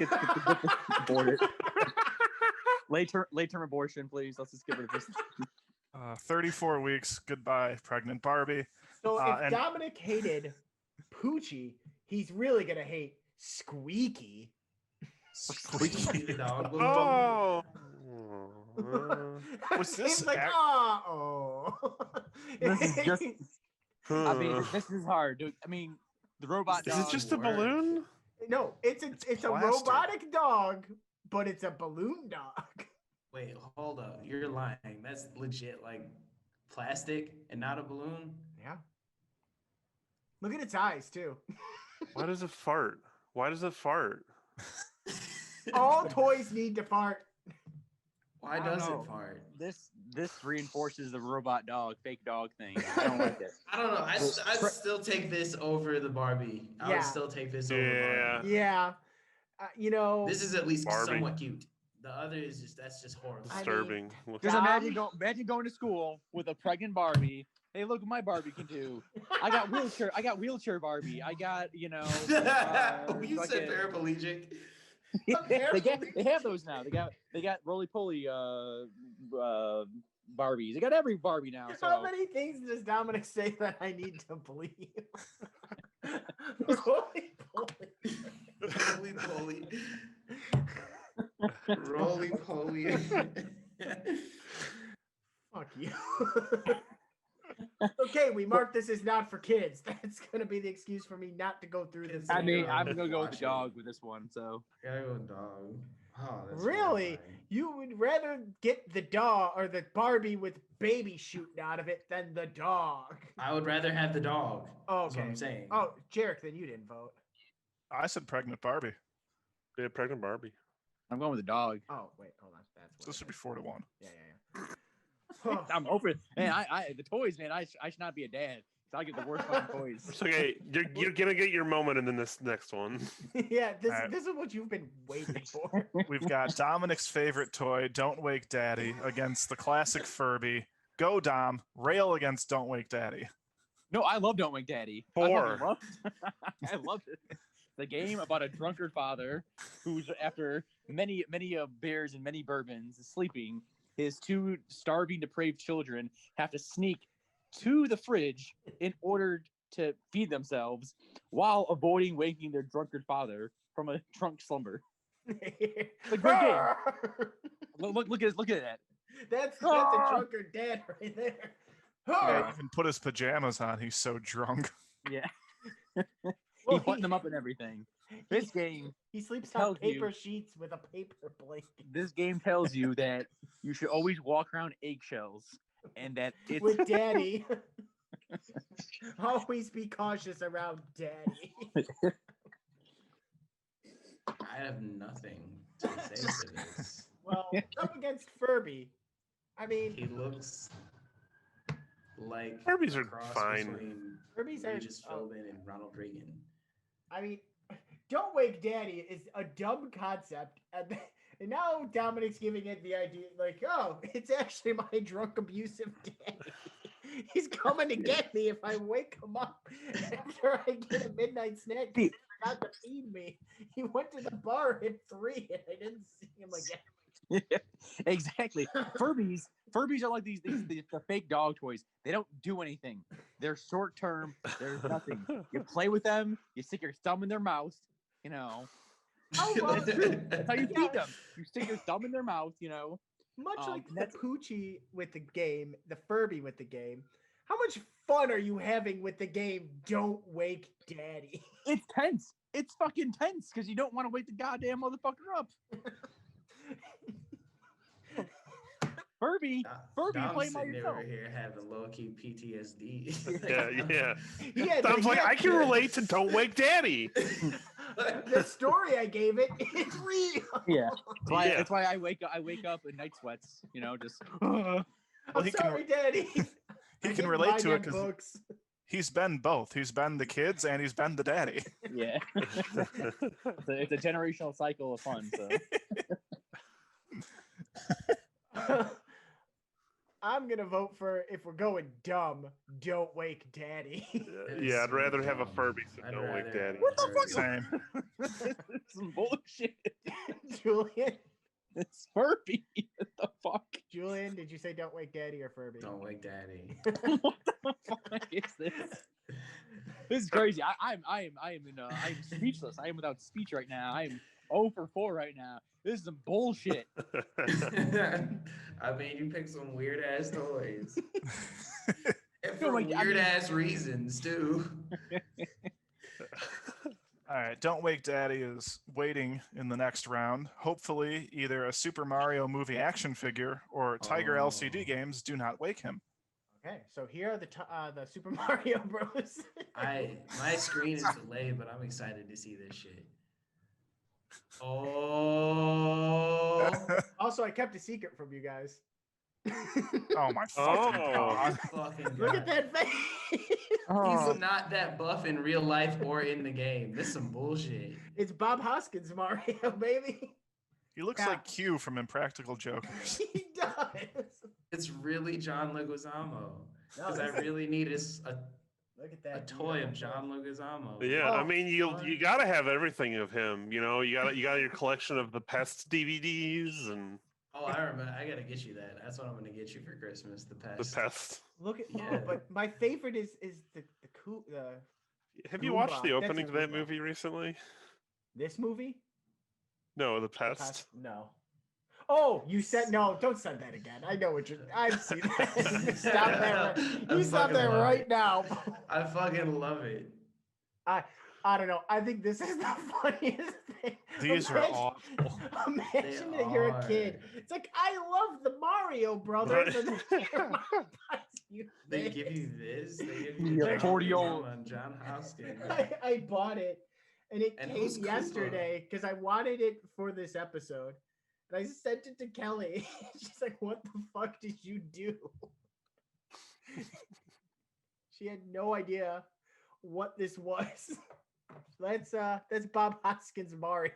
Abort it. Late term abortion, please. Let's just get rid of this. 34 weeks. Goodbye, pregnant Barbie. So if and- Dominic hated Poochie, he's really gonna hate Squeaky. Squeaky the dog. Oh. Was this He's like, ac- oh. This is just- I mean, this is hard, dude. I mean, the robot. Is dog it just a work. balloon? No, it's a plastic. robotic dog, but it's a balloon dog. Wait, hold up. You're lying. That's legit like plastic and not a balloon. Yeah. Look at its eyes too. Why does it fart? Why does it fart? All toys need to fart. Why I don't does know. it fart? This reinforces the robot dog, fake dog thing. I don't like it. I don't know. I'd still take this over the Barbie. I would Yeah. still take this over Yeah. Barbie. Yeah. You know. This is at least Barbie. somewhat cute. The other is just horrible. Disturbing. Just Dom? imagine going to school with a pregnant Barbie. Hey, look what my Barbie can do. I got wheelchair Barbie. I got, you fucking- said paraplegic. they have those now. They got roly poly Barbies. They got every Barbie now. How So many things does Dominic say that I need to believe? Holy moly. Roly poly. Roly poly. Fuck you. Okay, we mark this as not for kids. That's gonna be the excuse for me not to go through this. I mean, Yeah, I'm gonna go with the watch it. dog with this one. So Gotta go dog. Oh, that's Really? horrifying. You would rather get the dog or the Barbie with baby shooting out of it than the dog. I would rather have the dog. Oh, That's what okay. I'm saying. Oh, Jarek, then you didn't vote. I said pregnant Barbie. Yeah, pregnant Barbie. I'm going with the dog. Oh, wait, hold on. That's So what this it should be is. 4-1. Yeah, yeah, yeah. I'm over it. Man, I the toys, man. I should not be a dad. So I get the worst fucking toys. It's okay. You're gonna get your moment in this next one. Yeah, Alright. this is what you've been waiting for. We've got Dominic's favorite toy, Don't Wake Daddy, against the classic Furby. Go Dom, rail against Don't Wake Daddy. No, I love Don't Wake Daddy. Four. I love it. The game about a drunkard father who's after many beers and many bourbons sleeping. His two starving, depraved children have to sneak to the fridge in order to feed themselves while avoiding waking their drunkard father from a drunk slumber. It's a great game. Look at that. That's a Ah! drunkard dad right there. He Oh, even put his pajamas on. He's so drunk. Yeah, well, he buttoned them up and everything. This game, he sleeps on tells you- paper sheets with a paper blanket. this game tells you that you should always walk around eggshells, and that it's With daddy. Always be cautious around daddy. I have nothing to say to this. Well, up against Furby. I mean, He looks like Furbies a are cross fine. between Furbies are. Regis Philbin and Ronald Reagan. I mean, Don't Wake Daddy is a dumb concept, And now Dominic's giving it the idea, like, oh, it's actually my drunk, abusive daddy. He's coming to get me if I wake him up after I get a midnight snack. He forgot to feed me. He went to the bar at 3 and I didn't see him again. Exactly. Furbies are like these the fake dog toys. They don't do anything. They're short term. There's nothing. You play with them. You stick your thumb in their mouth. You know. How long? That's how you feed them. You stick your thumb in their mouth. You know. Much like and the that's- Poochie with the game, the Furby with the game. How much fun are you having with the game? Don't Wake Daddy. It's tense. It's fucking tense because you don't want to wake the goddamn motherfucker up. Furby, Dom's play by sitting yourself. over here having low key PTSD. Yeah. Yeah, Dom's like, I can relate to Don't Wake Daddy. the story I gave it, it's real. Yeah. Yeah. That's why I wake up in night sweats. You know, just. Well, I'm he can sorry, Daddy. he I can didn't relate buy to it them because books. he's been both. He's been the kids and he's been the daddy. Yeah. It's a generational cycle of fun. So. I'm gonna vote for, if we're going dumb, Don't Wake Daddy. Yeah, I'd rather have a dumb. Furby, so I'd Don't Wake rather Daddy. have What the a fuck? Furby. Same. Some bullshit. Julian, It's Furby. What the fuck? Julian, did you say Don't Wake Daddy or Furby? Don't wake daddy. What the fuck is this? This is crazy. I'm speechless. I am without speech right now. I'm 0 for 4 right now. This is some bullshit. I mean, you picked some weird ass toys. And No, for like, I weird mean- ass reasons too. All right, Don't Wake Daddy is waiting in the next round. Hopefully, either a Super Mario movie action figure or Tiger Oh. LCD games do not wake him. Okay, so here are the Super Mario Bros. My screen is delayed, but I'm excited to see this shit. Oh, Also, I kept a secret from you guys. Oh my fucking Oh. god! fucking Look at God. that face. He's not that buff in real life or in the game. This is some bullshit. It's Bob Hoskins Mario, baby. He looks Yeah. like Q from Impractical Jokers. He does. It's really John Leguizamo. No, Because I this- really need a Look at that. a toy of beautiful- John Leguizamo. Yeah, I Oh, mean, you fun. gotta have everything of him. You know, you got your collection of the Pest DVDs and Oh, I remember. I gotta get you that. That's what I'm gonna get you for Christmas. The the pest. Pest. Look at Yeah. but my favorite is the Have you watched Goomba. the That's a opening to that Goomba. movie recently? this movie. No, the The Pest. No. Oh, you said no. Don't send that again. I know what you're. I've seen that. You stop that. I You stop fucking that love right it. now. I fucking love it. I don't know. I think this is the funniest thing. These are awful. Imagine They that you're a kid. are. It's like I love the Mario Brothers, and then your mom buys you They this. give you this. They give you Yeah, John 40-year-old. Leguizamo and John Hoskins. I bought it, and it And came who's Koopa? yesterday because I wanted it for this episode, and I sent it to Kelly. She's like, "What the fuck did you do?" She had no idea what this was. That's Bob Hoskins Mario.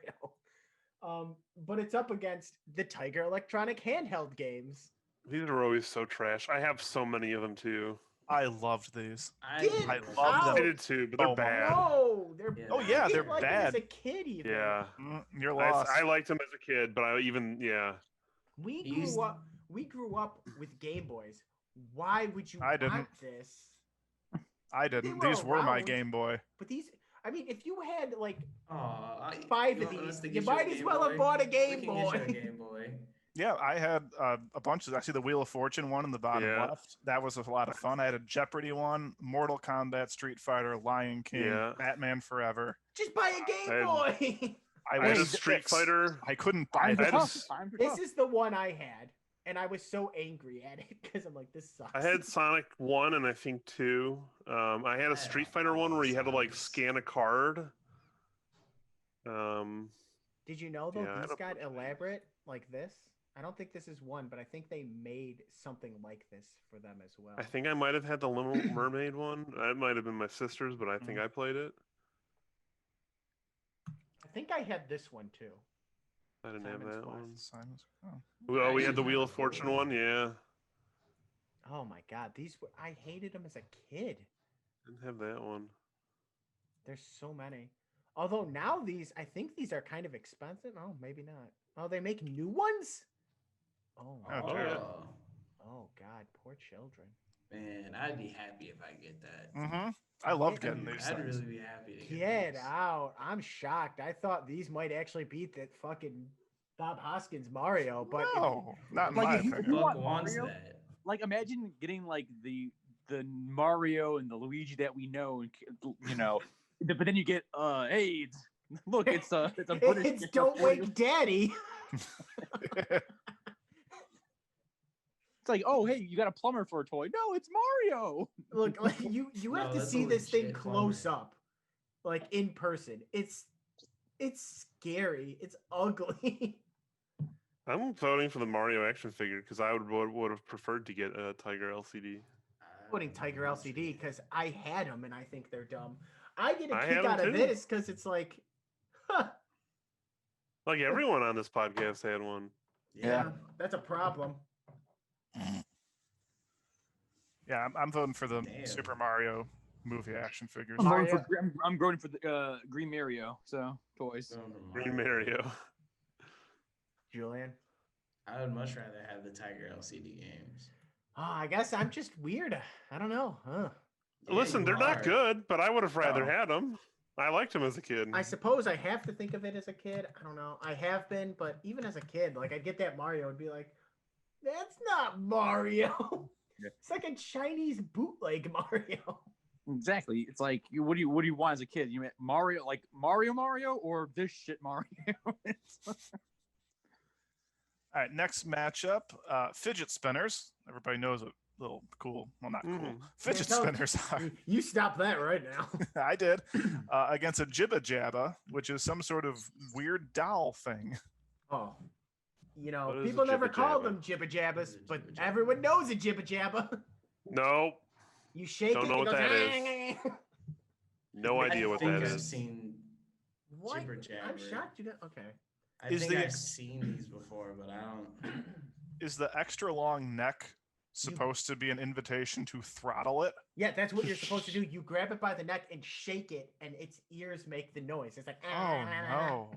But it's up against the Tiger Electronic handheld games. These are always so trash. I have so many of them too. I loved these. Get I did love out. I them. did too, but they're Oh my bad. No, they're Yeah. Oh, I yeah, I they're didn't like them as bad. a kid even. Yeah, You're lost. I liked them as a kid, but I even We You used- grew up with Game Boys. Why would you I want didn't. this? I didn't. were These were my around. Game Boy. But these, I mean, if you had like Aw, 5 you of want us these, to you get a might as Game well have Boy? bought a We Game can get you a Boy. Game Boy. Yeah, I had a bunch of. I see the Wheel of Fortune one in the bottom Yeah. left. That was a lot of fun. I had a Jeopardy one, Mortal Kombat, Street Fighter, Lion King, Yeah. Batman Forever. Just buy a Game I Boy. I I had a was Street six. Fighter. I couldn't buy Time for I had that. a tough. s- Time for This tough. is the one I had, and I was so angry at it because I'm like, this sucks. I had Sonic 1 and I think 2. I had a Street Fighter one where you had to like Sonics. scan a card. Did you know though Yeah, I these don't got know. elaborate like this? I don't think this is one, but I think they made something like this for them as well. I think I might have had the Little Mermaid one. It might have been my sister's, but I think I played it. I think I had this one too. I didn't have Simon's that Quest. one. Simon's. Oh. Oh, we had the I Wheel of have Fortune one. one. Yeah, Oh my god, I hated them as a kid. didn't have that one. There's so many. Although now I think these are kind of expensive. Oh, maybe not. Oh, they make new ones. Oh, Oh, dear. oh God, poor children. Man, I'd be happy if I get that. Mm-hmm. I love Yeah, getting these I'd things. really be happy to Get these. out! I'm shocked. I thought these might actually beat that fucking Bob Hoskins Mario, but No, not in Like, my if you- if opinion. you Fuck want wants Mario? that. Like, imagine getting like the Mario and the Luigi that we know, and but then you get hey, look, it's a British. it's Don't Wake Daddy. It's like, oh, hey, you got a plumber for a toy? No, it's Mario. Look, like you No, have to that's a see this thing legit close plumber. up, like in person. It's scary. It's ugly. I'm voting for the Mario action figure because I would have preferred to get a Tiger LCD. Putting Tiger LCD because I had them and I think they're dumb. I get a I kick had 'em out of too. this because it's like, huh, Like everyone on this podcast had one. yeah, that's a problem. Yeah, I'm voting for the Damn. Super Mario movie action figures. I'm going Mario- for I'm going for the Green Mario. So toys. Going for Green Mario. Julian. I would much rather have the Tiger LCD games. Oh, I guess I'm just weird. I don't know. Huh. Yeah, Listen, you they're not are. good, but I would have rather No. had them. I liked them as a kid. I suppose I have to think of it as a kid. I don't know. I have been, but even as a kid, like I'd get that Mario and be like, that's not Mario. Yeah. It's like a Chinese bootleg Mario. Exactly. It's like what do you want as a kid? You meant Mario, like Mario, or this shit Mario? All right, next matchup, fidget spinners. Everybody knows what little cool, well, not cool, Mhm. fidget tell- spinners are. You stop that right now. I did. Against a Jibba Jabba, which is some sort of weird doll thing. Oh. You know, What is a people never jibba call jabba? them jibba jabbas, What is a but jibba jabba? everyone knows a jibba jabba. No, You shake Don't it, know it what goes, that is. no I idea what think that I've is. seen. What? Jibber I'm jabber. shocked you got okay. I Is think the I've ex- seen these before, but I don't. Is the extra long neck supposed to be an invitation to throttle it? Yeah, that's what you're supposed to do. You grab it by the neck and shake it, and its ears make the noise. It's like, Oh no.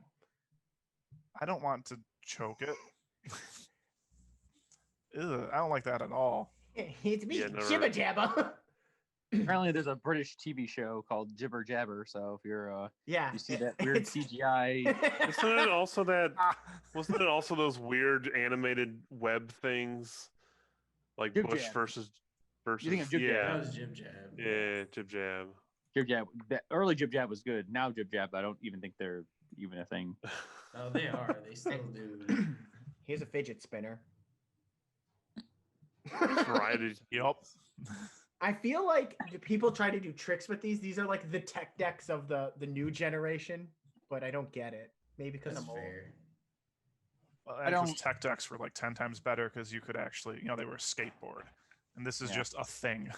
I don't want to choke it. Ew, I don't like that at all. It's me, Yeah, never- Jibba Jabba. Apparently, there's a British TV show called Jibber Jabber. So if you're Yeah. you see that weird it's- CGI. Isn't it also that? Ah, Wasn't it also those weird animated web things, like Jib Bush Jab. versus? You think of Jib Jab? yeah, That was Jib Jab. yeah, Jib Jab. Jib Jab. That early Jib Jab was good. Now Jib Jab, I don't even think they're even a thing. No, they are. They still do. Here's a fidget spinner. Variety. Yup. I feel like the people try to do tricks with these. These are like the tech decks of the new generation, but I don't get it. Maybe because That's I'm old. fair. Well, I because don't- tech decks were like 10 times better because you could actually, they were a skateboard. And this is Yeah. just a thing.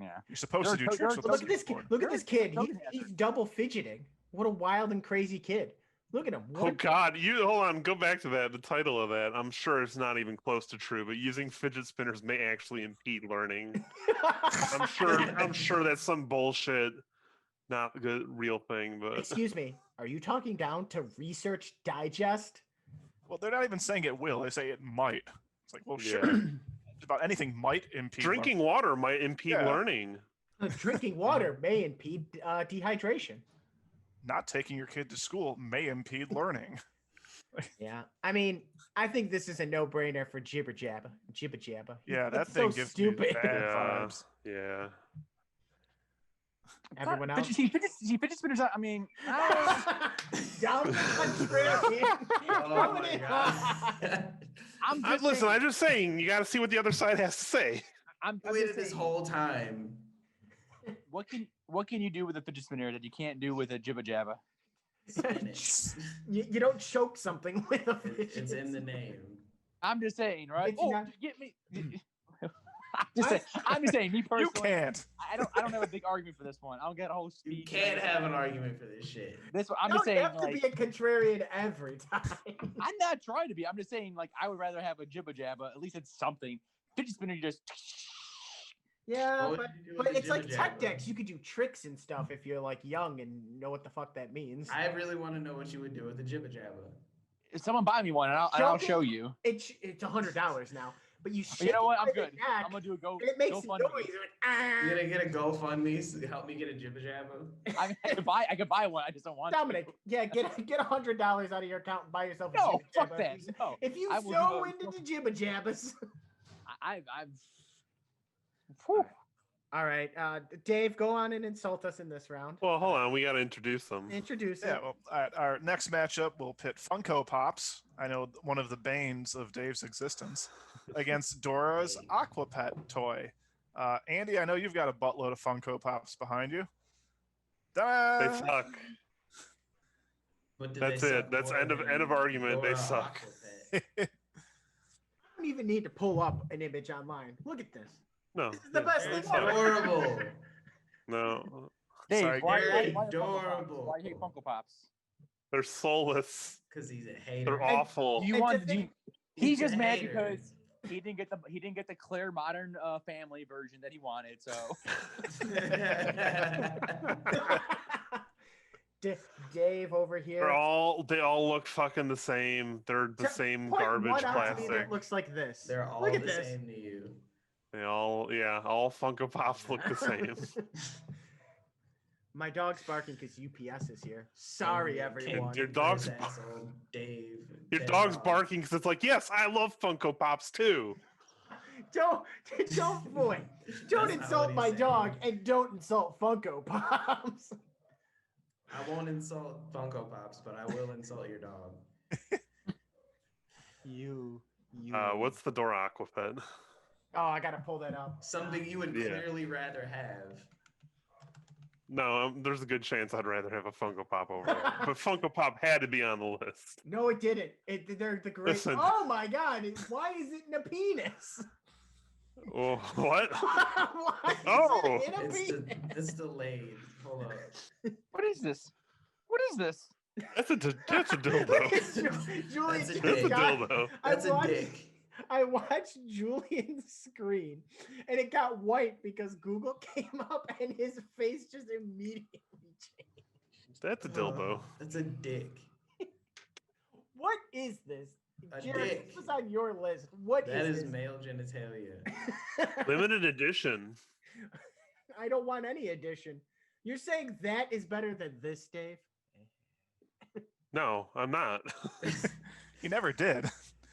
Yeah. You're supposed to do There- tricks there- with But a look at this kid. skateboard. Look at this kid. Choking hazard. He's double fidgeting. What a wild and crazy kid. Look at him. What Oh a- God! You hold on. Go back to that. The title of that. I'm sure it's not even close to true. But using fidget spinners may actually impede learning. I'm sure. I'm sure that's some bullshit, not good real thing. But Excuse me. Are you talking down to Research Digest? Well, they're not even saying it will. They say it might. It's like, well, sure. Yeah. Just about anything might impede. drinking water might impede Yeah. learning. Drinking water may impede dehydration. Not taking your kid to school may impede learning. Yeah. I mean, I think this is a no-brainer for Jibber Jabba. Jibba Jabba. Yeah, that It's thing so gives stupid. me bad Yeah. vibes. Yeah. Everyone Fidget- else? fidget spinners. I mean, Down the contrarian. Oh my god. I'm just Listen, saying, I'm just saying. You got to see what the other side has to say. I'm Waited just this saying, whole time. what can you do with a fidget spinner that you can't do with a Jibba Jabba? Spin it. You don't choke something with a It's fidget in the spinner. name. I'm just saying, right? It's Oh, not- get me. I'm just saying, me You personally, can't. I don't have a big argument for this one. I don't get a whole speech. You can't have an argument for this shit. This one, You I'm don't just saying, have to like, be a contrarian every time. I'm not trying to be. I'm just saying, like, I would rather have a jibba jabba. At least it's something. Fidget spinner, you just. Yeah, What but, would you do but with the it's like jibba tech jabba? decks. You could do tricks and stuff if you're like young and know what the fuck that means. I really want to know what you would do with the jibba jabba. If someone buy me one, and I'll Joking? show you. It's $100 now, but you shake You know what? it I'm by the good. neck, I'm gonna do a go. and it makes a GoFundMe. noise. You gonna get a GoFundMe to help me get a jibba jabba? I mean, I could buy one. I just don't want Dominic, to. yeah, get $100 out of your account and buy yourself a No, jibba fuck jabba. that. No, If you I will do so a- into the jibba jabbas. I've. Whew. All right, Dave, go on and insult us in this round. Well, hold on. We got to introduce them. Introduce Yeah, it. well, our next matchup will pit Funko Pops. I know one of the banes of Dave's existence against Dora's Aqua Pet toy. Andy, I know you've got a buttload of Funko Pops behind you. They Ta-da! suck. But do That's they it. suck That's more end of than argument. They Dora suck. Aquapet? I don't even need to pull up an image online. Look at this. No, This is the best They're thing ever. adorable. no. Dave, Sorry, why they're Funko Pops? adorable. Why you hate Funko Pops? They're soulless. Because he's a hater. They're awful. Do you And want? to Do you, think- he's He's a just mad hater. because he didn't get the Claire Modern Family version that he wanted. So Dave over here. They all look fucking the same. They're the Just same point garbage one out to me plastic. that looks like this. They're all Look the at this. same to you. They all Funko Pops look the same. My dog's barking because UPS is here. Sorry, King- everyone. Your King dog's Chris asshole, Dave. Your Ted dog's Ross. barking because it's like, yes, I love Funko Pops too. Don't boy. Don't That's not insult what my he's dog saying. and don't insult Funko Pops. I won't insult Funko Pops, but I will insult your dog. You. What's the Dora Aquapet? Oh, I gotta pull that up. Something you would Yeah. clearly rather have. No, there's a good chance I'd rather have a Funko Pop over there. But Funko Pop had to be on the list. No, it didn't. They're the great. Listen. Oh my God! Why is it in a penis? Oh, what? Why is Oh. it in a penis? It's delayed. Hold up. what is this? What is this? That's a dildo. Julian, That's a That's a dick. dildo. That's a dick. I watched Julian's screen and it got white because Google came up and his face just immediately changed. That's a dildo. That's a dick. What is this? A Jared, dick. this was on your list. What That is is this? male genitalia. Limited edition. I don't want any addition. You're saying that is better than this, Dave? No, I'm not. He never did.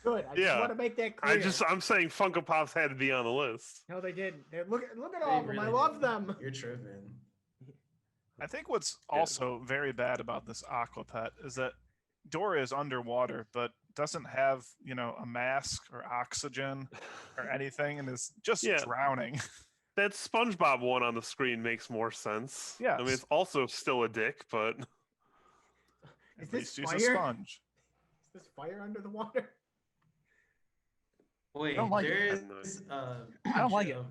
Good. I just Yeah. want to make that clear. I'm saying Funko Pops had to be on the list. No, they didn't. Look at They all of them. I really love did. them. You're tripping. I think what's also very bad about this Aqua Pet is that Dora is underwater, but doesn't have, a mask or oxygen or anything, and is just Yeah. drowning. That SpongeBob one on the screen makes more sense. I mean, Yes. it's also still a dick, but Is At this least he's fire? a sponge. Is this fire under the water? Wait, don't like there it. is I don't like it. of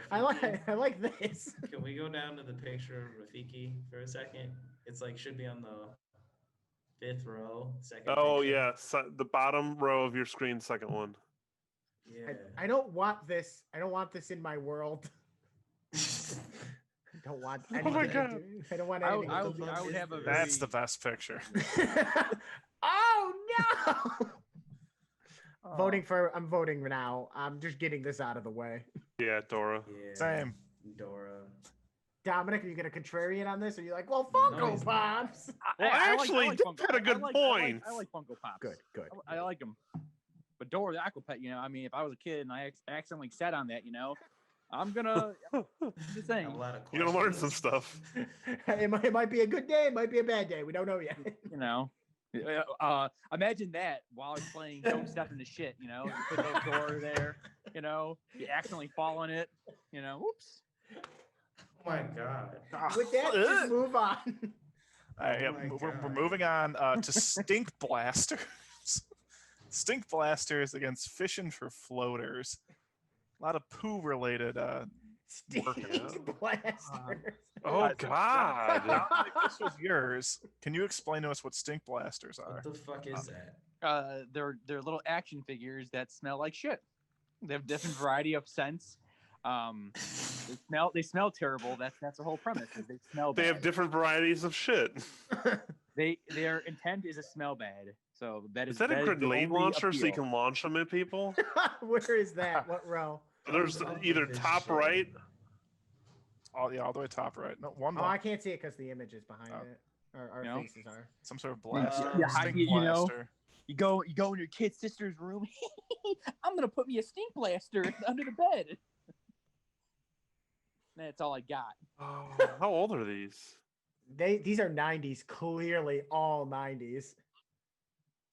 I Rafiki. like this. Can we go down to the picture of Rafiki for a second? It's like should be on the 5th row, second. oh picture. yeah, the bottom row of your screen, second one. Yeah. I don't want this. I don't want this in my world. I don't want Oh anything. my to God. do- I don't want I anything. would, I to would, do- I would have a very, That's the best picture. Oh no! Oh. I'm voting now. I'm just getting this out of the way. Yeah, Dora. Yeah. Same. Dora. Dominic, are you gonna contrarian on this? Or are you like, well, No, Funko he's not. Pops? Well, actually, Dick Funko- had a good I like point. Funko Pops. Good, good. I like them. But Dora the Aqua Pet, I mean, if I was a kid and I accidentally sat on that, I'm gonna. I'm just saying. A lot of You're gonna learn questions. some stuff. It might be a good day. It might be a bad day. We don't know yet. Imagine that while I was playing Don't Step into Shit, you put those door there, you accidentally fall on it, whoops. Oh my god. With that, just move on. All right, yeah, Oh my we're God. moving on to Stink Blasters. Stink Blasters against Fishing for Floaters. A lot of poo related. Stink Yeah. blasters. Oh Uh, God. Dominic, this was yours. Can you explain to us what stink blasters are? What the fuck is that? They're little action figures that smell like shit. They have different variety of scents. They smell terrible. That's the whole premise. Is they smell They bad. have different varieties of shit. Their intent is to smell bad. So Is that a the grenade only launcher so you appeal. can launch them at people? Where is that? What row? There's Up either with this top shit. right. All the way top right. No, one Oh, more. I can't see it because the image is behind Oh. it. Our No? faces are. Some sort of blaster. Yeah, Stink you know. blaster. You go in your kid's sister's room. I'm gonna put me a stink blaster under the bed. That's all I got. Oh, how old are these? These are 90s, clearly all 90s.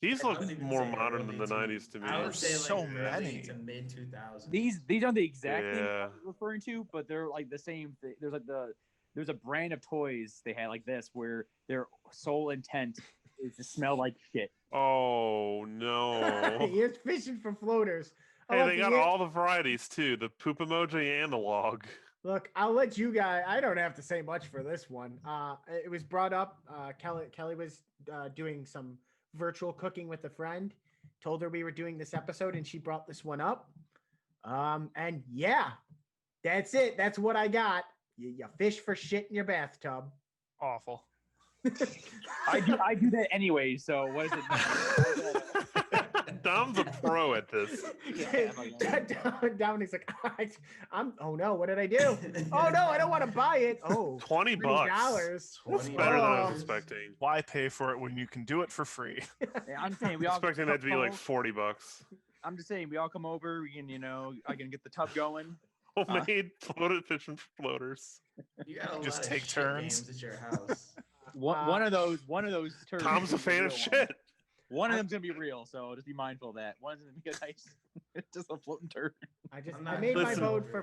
These I look would even more say modern than the early 90s to me. I would say like So early many. to mid 2000s. These aren't the exact thing Yeah. I'm referring to, but they're like the same thing. There's a brand of toys they had like this where their sole intent is to smell like shit. Oh no. Here's fishing for floaters. Hey, I'll they let got you- all the varieties too. The poop emoji and the log. Look, I'll let you guys. I don't have to say much for this one. It was brought up. Kelly was doing some virtual cooking with a friend. Told her we were doing this episode, and she brought this one up. And yeah, that's it. That's what I got. You fish for shit in your bathtub. Awful. I do that anyway. So what is it? Dom's a pro at this. Yeah, like- Dominic's like, I'm. Oh no, what did I do? Oh no, I don't want to buy it. Oh, $20. $20. That's better than I was Oh. expecting. Why pay for it when you can do it for free? Yeah, I'm saying we all Expecting that to be come like over- $40. I'm just saying we all come over. We can, I can get the tub going. Homemade floated fishing floaters. You got a Just lot take of shit turns. games at your house. One of those turds Tom's a is gonna fan be of real shit. One of them's gonna be real, so just be mindful of that. One's gonna be a nice, just a floating turd. I I'm I not made my Listen. vote for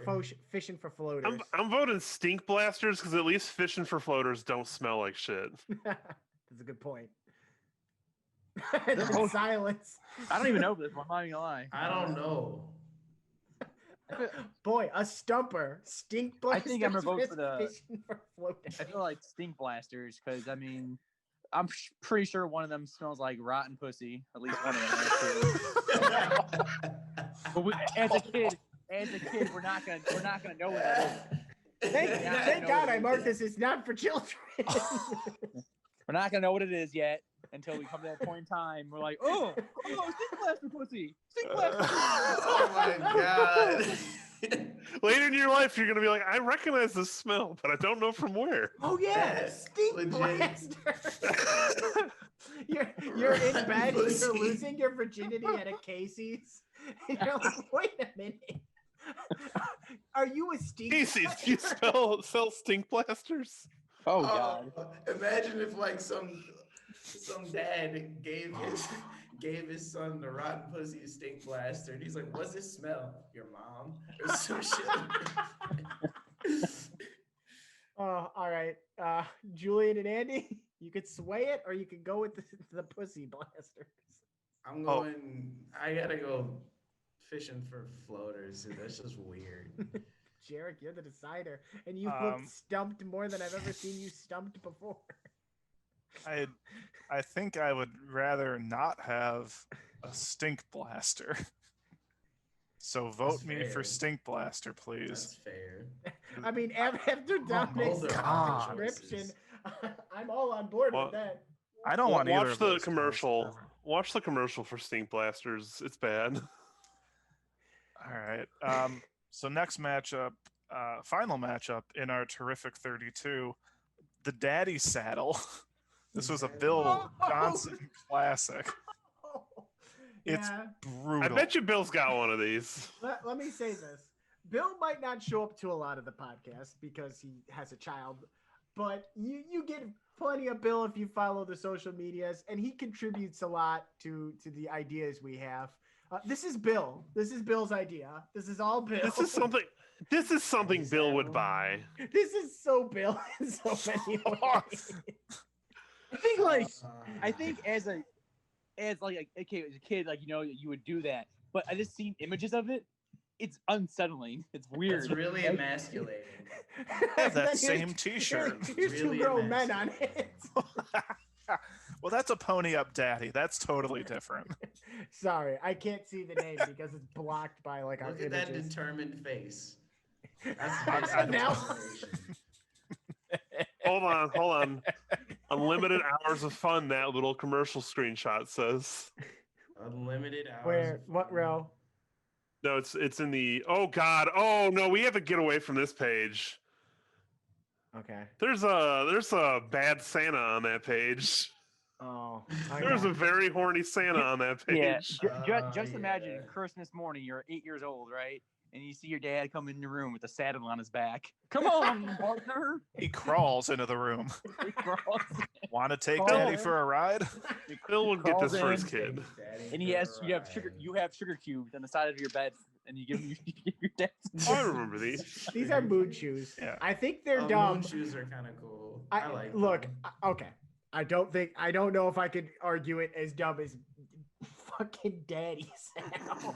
fishing for floaters. I'm voting stink blasters because at least fishing for floaters don't smell like shit. That's a good point. The silence. I don't even know this one. I'm not even gonna lie. I don't know. Boy, a stumper. Stink I blasters. think I'm gonna vote for the- fishing for floaters. I feel like stink blasters because I'm pretty sure one of them smells like rotten pussy. At least one of them. But as a kid, we're not gonna know what that is. Thank God I marked this as not for children. We're not gonna know what it is yet until we come to that point in time. We're like, oh, stink blaster pussy, stink blaster. Oh my god. Later in your life, you're gonna be like, I recognize this smell, but I don't know from where. Oh yeah, Yeah, stink legit. blaster. you're in bed, you're Pussy. losing your virginity at a Casey's. And you're like, wait a minute. Are you a stink? Casey, do you sell stink blasters? Oh god. Imagine if like some dad gave his son the rotten pussy stink blaster, and he's like, "What's this smell? Your mom or some shit." Oh, all right. Julian and Andy, you could sway it, or you could go with the pussy blasters. I'm Oh. going. I gotta go fishing for floaters. Dude, that's just weird. Jarek, you're the decider, and you Um, look stumped more than I've ever seen you stumped before. I think I would rather not have a stink blaster. So vote me fair. for stink blaster, please. That's fair. I mean, after Dominic's both are God. description, I'm all on board Well, with that. I don't want either Watch of the those to commercial. go. Watch the commercial for stink blasters. It's bad. All right. So next matchup, final matchup in our terrific 32, the Daddy Saddle. This was a Bill Johnson classic. It's Yeah. brutal. I bet you Bill's got one of these. Let me say this. Bill might not show up to a lot of the podcasts because he has a child, but you get plenty of Bill if you follow the social medias, and he contributes a lot to the ideas we have. This is Bill. This is Bill's idea. This is all Bill. This is something Bill would buy. This is so Bill in so many ways. I think as a kid, like you would do that. But I just seen images of it, it's unsettling. It's weird. It's really Like, emasculating. Have that And then same here's- T-shirt. Here's Really two grown men on it. Well, that's a pony up daddy. That's totally different. Sorry, I can't see the name because it's blocked by like our Look at that images. determined face. That's I- basic now- determination. Hold on. Unlimited hours of fun. That little commercial screenshot says. Unlimited hours. Where? of What fun. row? No, it's in the. Oh God. Oh no, we have to get away from this page. Okay. There's a bad Santa on that page. Oh. There's a okay. very horny Santa on that page. Yeah, just imagine yeah. Christmas morning. You're 8 years old, right? And you see your dad come in the room with a saddle on his back. Come on, partner. He crawls into the room. He crawls, Want to take Oh. Daddy for a ride? Bill will get this for his Crawls kid. Daddy and he for has a you have sugar cubes on the side of your bed, and you give your dad. Oh, I remember these. These are mood shoes. Yeah. I think they're ride. dumb. Moon shoes are kind of cool. I like look. them. Okay. I don't know if I could argue it as dumb as fucking daddy saddle.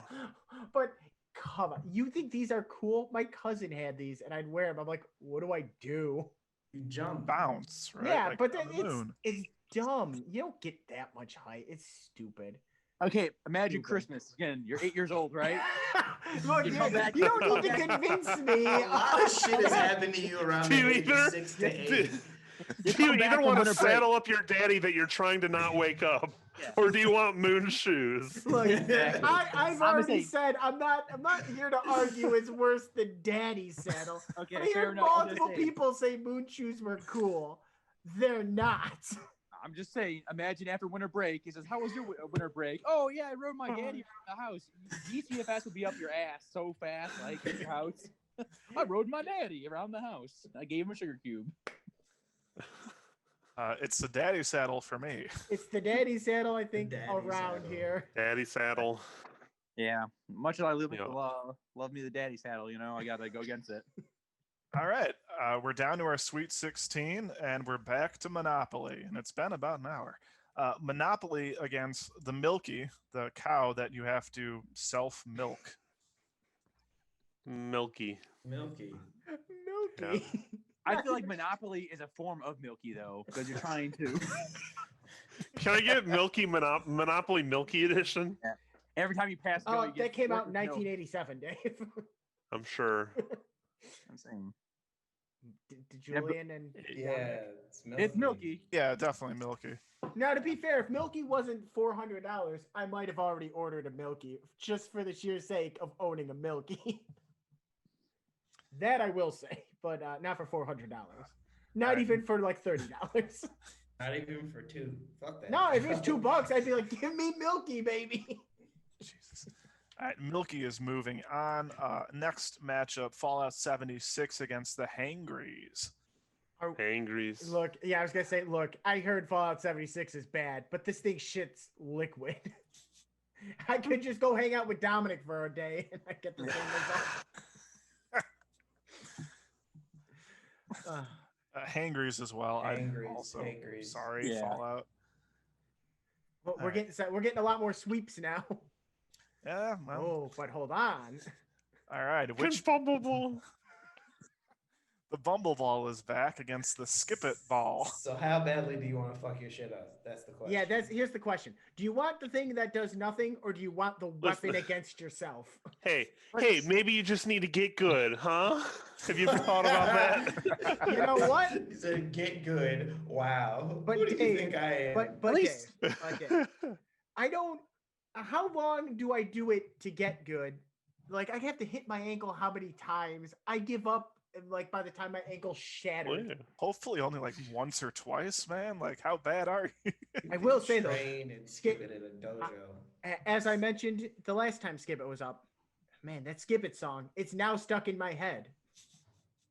But come on, you think these are cool? My cousin had these, and I'd wear them. I'm like, what do I do? You jump. Bounce, right? Yeah, Like but on then the moon. it's dumb. You don't get that much height. It's stupid. Okay, imagine Stupid. Christmas again. You're 8 years old, right? Look, You you, come back- you don't need to convince me. A lot of shit has happened to you around Do the you age either- of 6 to 8. You Do you come back either from want to winter break. saddle up your daddy that you're trying to not wake up, Yeah. or do you want moon shoes? Look, Exactly. I've I'm already saying- said I'm not here to argue it's worse than daddy's saddle. Okay, I fair hear enough. I'm just multiple saying. people say moon shoes were cool. They're not. I'm just saying, imagine after winter break, he says, "How was your winter break?" "Oh yeah, I rode my daddy around the house." DCFS would be up your ass so fast, like at your house. I rode my daddy around the house. I gave him a sugar cube. It's the daddy saddle for me. It's the daddy saddle, I think, daddy around saddle. here. Daddy saddle. Yeah, much as I love, Yeah. love me the daddy saddle, I gotta go against it. All right, we're down to our Sweet 16, and we're back to Monopoly, and it's been about an hour. Monopoly against the Milky, the cow that you have to self-milk. Milky. Milky. Milky. I feel like Monopoly is a form of Milky though, because you're trying to. Can I get Milky Monopoly Milky Edition? Every time you pass go, Oh, you get that came out in squirt with milk. 1987, Dave. I'm sure. I'm saying Did Yeah, but- Julian and Yeah, it's Milky. Yeah, definitely Milky. Now, to be fair, if Milky wasn't $400, I might have already ordered a Milky just for the sheer sake of owning a Milky. That I will say, but not for $400. Not Alright. even for like $30. Not even for 2. Fuck that. No, if it was $2, I'd be like, give me Milky, baby. Jesus. All right, Milky is moving on. Next matchup, Fallout 76 against the Hangries. Angries. Look, yeah, I was gonna say, look, I heard Fallout 76 is bad, but this thing shit's liquid. I could just go hang out with Dominic for a day and I get the same result. Hangries as well. I'm Hangries, also hangries. sorry, Yeah. Fallout. Well, we're Alright. getting a lot more sweeps now. Yeah, well, Oh, but hold on. all right. Which Bumbleball. the Bumble Ball is back against the Skip It Ball. So how badly do you want to fuck your shit up? That's the question. Yeah, here's the question. Do you want the thing that does nothing or do you want the weapon against yourself? Hey, maybe you just need to get good, huh? Have you ever thought about that? You know what? He said, "Get good." Wow. But Who do you Dave, think I am? But least- Dave, I don't. How long do I do it to get good? Like I have to hit my ankle how many times? I give up. Like by the time my ankle's shattered. Yeah. Hopefully, only like once or twice, man. Like, how bad are you? I will say though, train and skip it in a dojo. as I mentioned the last time Skip It was up, man, that Skip It song, it's now stuck in my head.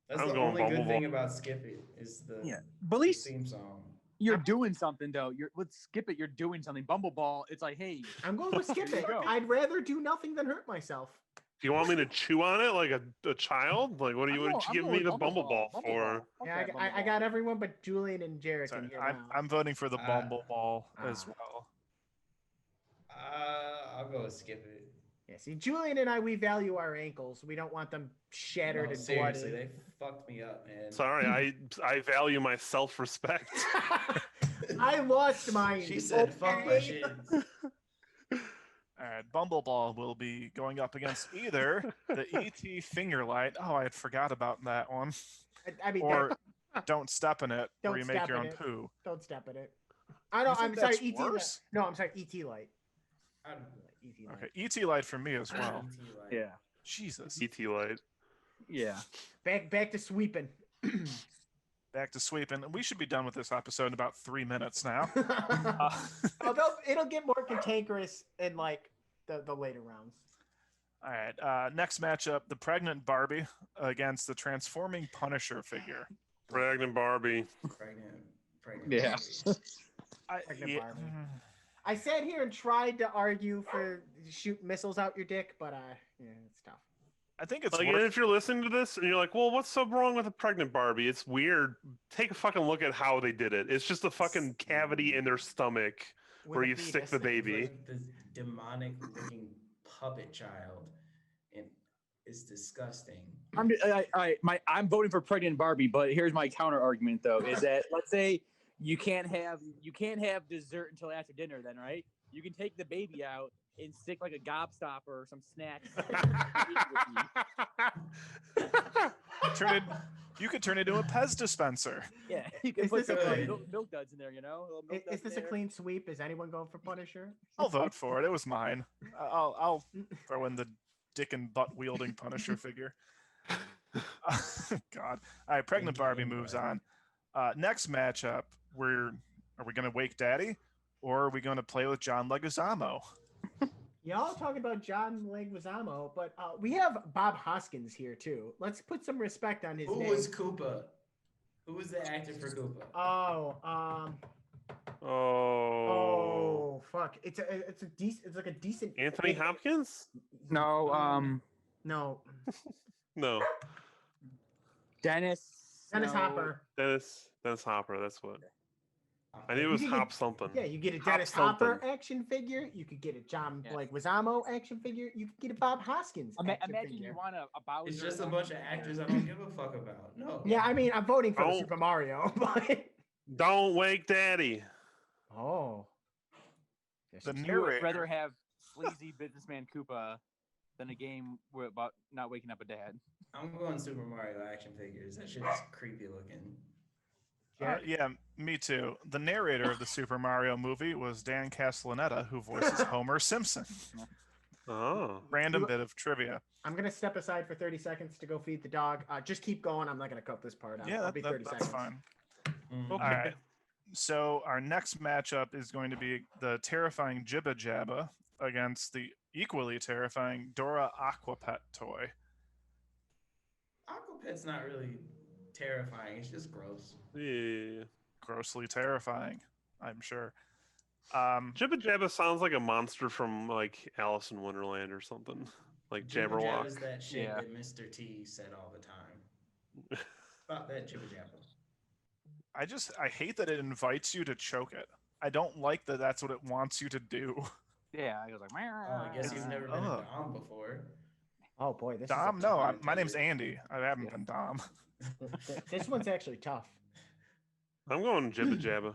That's I'm the going only good Bumblebee. thing about Skip It is the Yeah, but at least theme song. you're doing something though. You're let's skip it. You're doing something. Bumbleball. It's like, hey, I'm going with Skip There It. you go. I'd rather do nothing than hurt myself. Do you want me to chew on it like a child? Like, what do you I'm want going- to give I'm me going the Bumbleball Bumbleball. for? Fuck Yeah, that I Bumbleball. got everyone but Julian and Jarek Sorry, in here I'm now. I'm voting for the Ah. Bumble Ball as Ah. well. I'll go with Skip It. Yeah, see, Julian and I, we value our ankles. We don't want them shattered No, and seriously, bloody. they fucked me up, man. Sorry, I value my self-respect. I lost mine. She said, "Fuck my okay? shins." All right, Bumbleball will be going up against either the ET Finger Light. Oh, I had forgot about that one. I mean, Or Don't Step in It, where Don't you make Step your in own It. poo. don't step in it. I know. You think I'm sorry, that's ET. Light. worse? No, I'm sorry, ET Light. I'd- ET Light. Okay, ET Light for me as well. ET light. Yeah. Jesus. ET light. Yeah. Back to sweeping. Back to sweeping. We should be done with this episode in about 3 minutes now. Uh, Although it'll get more cantankerous in like the later rounds. all right, next matchup: the pregnant Barbie against the transforming Punisher figure. Pregnant Barbie. Pregnant. Yeah. Pregnant Barbie. I sat here and tried to argue for shoot missiles out your dick, but yeah, it's tough. I think it's Like, worth. if you're listening to this and you're like, well, what's so wrong with a pregnant Barbie? It's weird. Take a fucking look at how they did it. It's just a fucking cavity in their stomach With where a you stick fetus. the baby. Like this demonic looking puppet child, and it's disgusting. I'm voting for pregnant Barbie, but here's my counter argument though: is that let's say you can't have dessert until after dinner, then right? You can take the baby out and stick like a gobstopper or some snacks. You could turn it into a Pez dispenser. Yeah, you can Is put this some a- milk duds in there, you know. Little milk Is duds this in a there. clean sweep? Is anyone going for Punisher? I'll vote for it. It was mine. I'll throw in the dick and butt wielding Punisher figure. God. All right, pregnant Barbie moves on. Next matchup, are we going to wake Daddy, or are we going to play with John Leguizamo? Y'all talking about John Leguizamo, but we have Bob Hoskins here too. Let's put some respect on his Who name. was Koopa? Who was the actor for Koopa? Oh, fuck! It's like a decent. Anthony Hopkins? No, No, No, Dennis. Dennis no. Hopper. Dennis Hopper. That's what I knew. It was You Hop get- something. Yeah, you get a Hop Dennis Hopper something. action figure. You could get a John Yeah. Leguizamo action figure. You could get a Bob Hoskins action Imagine figure. you want a Bowser. It's just a bunch of actors I don't give a fuck about. No. Yeah, I mean, I'm voting for the Oh. Super Mario, but Don't wake Daddy. oh, The You would narrator. rather have sleazy businessman Koopa than a game about not waking up a dad. I'm going Super Mario action figures. That shit's creepy looking. Yeah, me too. The narrator of the Super Mario movie was Dan Castellaneta, who voices Homer Simpson. Oh. Random bit of trivia. I'm gonna step aside for 30 seconds to go feed the dog. Just keep going. I'm not gonna cut this part out. Yeah, I'll be 30 that's seconds. fine. Mm. All right. So our next matchup is going to be the terrifying Jibba Jabba against the equally terrifying Dora Aquapet toy. Aquapet's not really terrifying. It's just gross. Yeah. Grossly terrifying, I'm sure. Jibba Jabba sounds like a monster from like Alice in Wonderland or something. Like Jibba Jabberwock. Jabba's that shit Yeah. that Mr. T said all the time. About that Jibba Jabba. I hate that it invites you to choke it. I don't like that that's what it wants you to do. Yeah, I was like, Oh, I guess you've never been Ugh. a Dom before. Oh boy, this Dom? is No, tough my name's one. Andy. I haven't Yeah. been Dom. this one's actually tough. I'm going Jibba Jabba.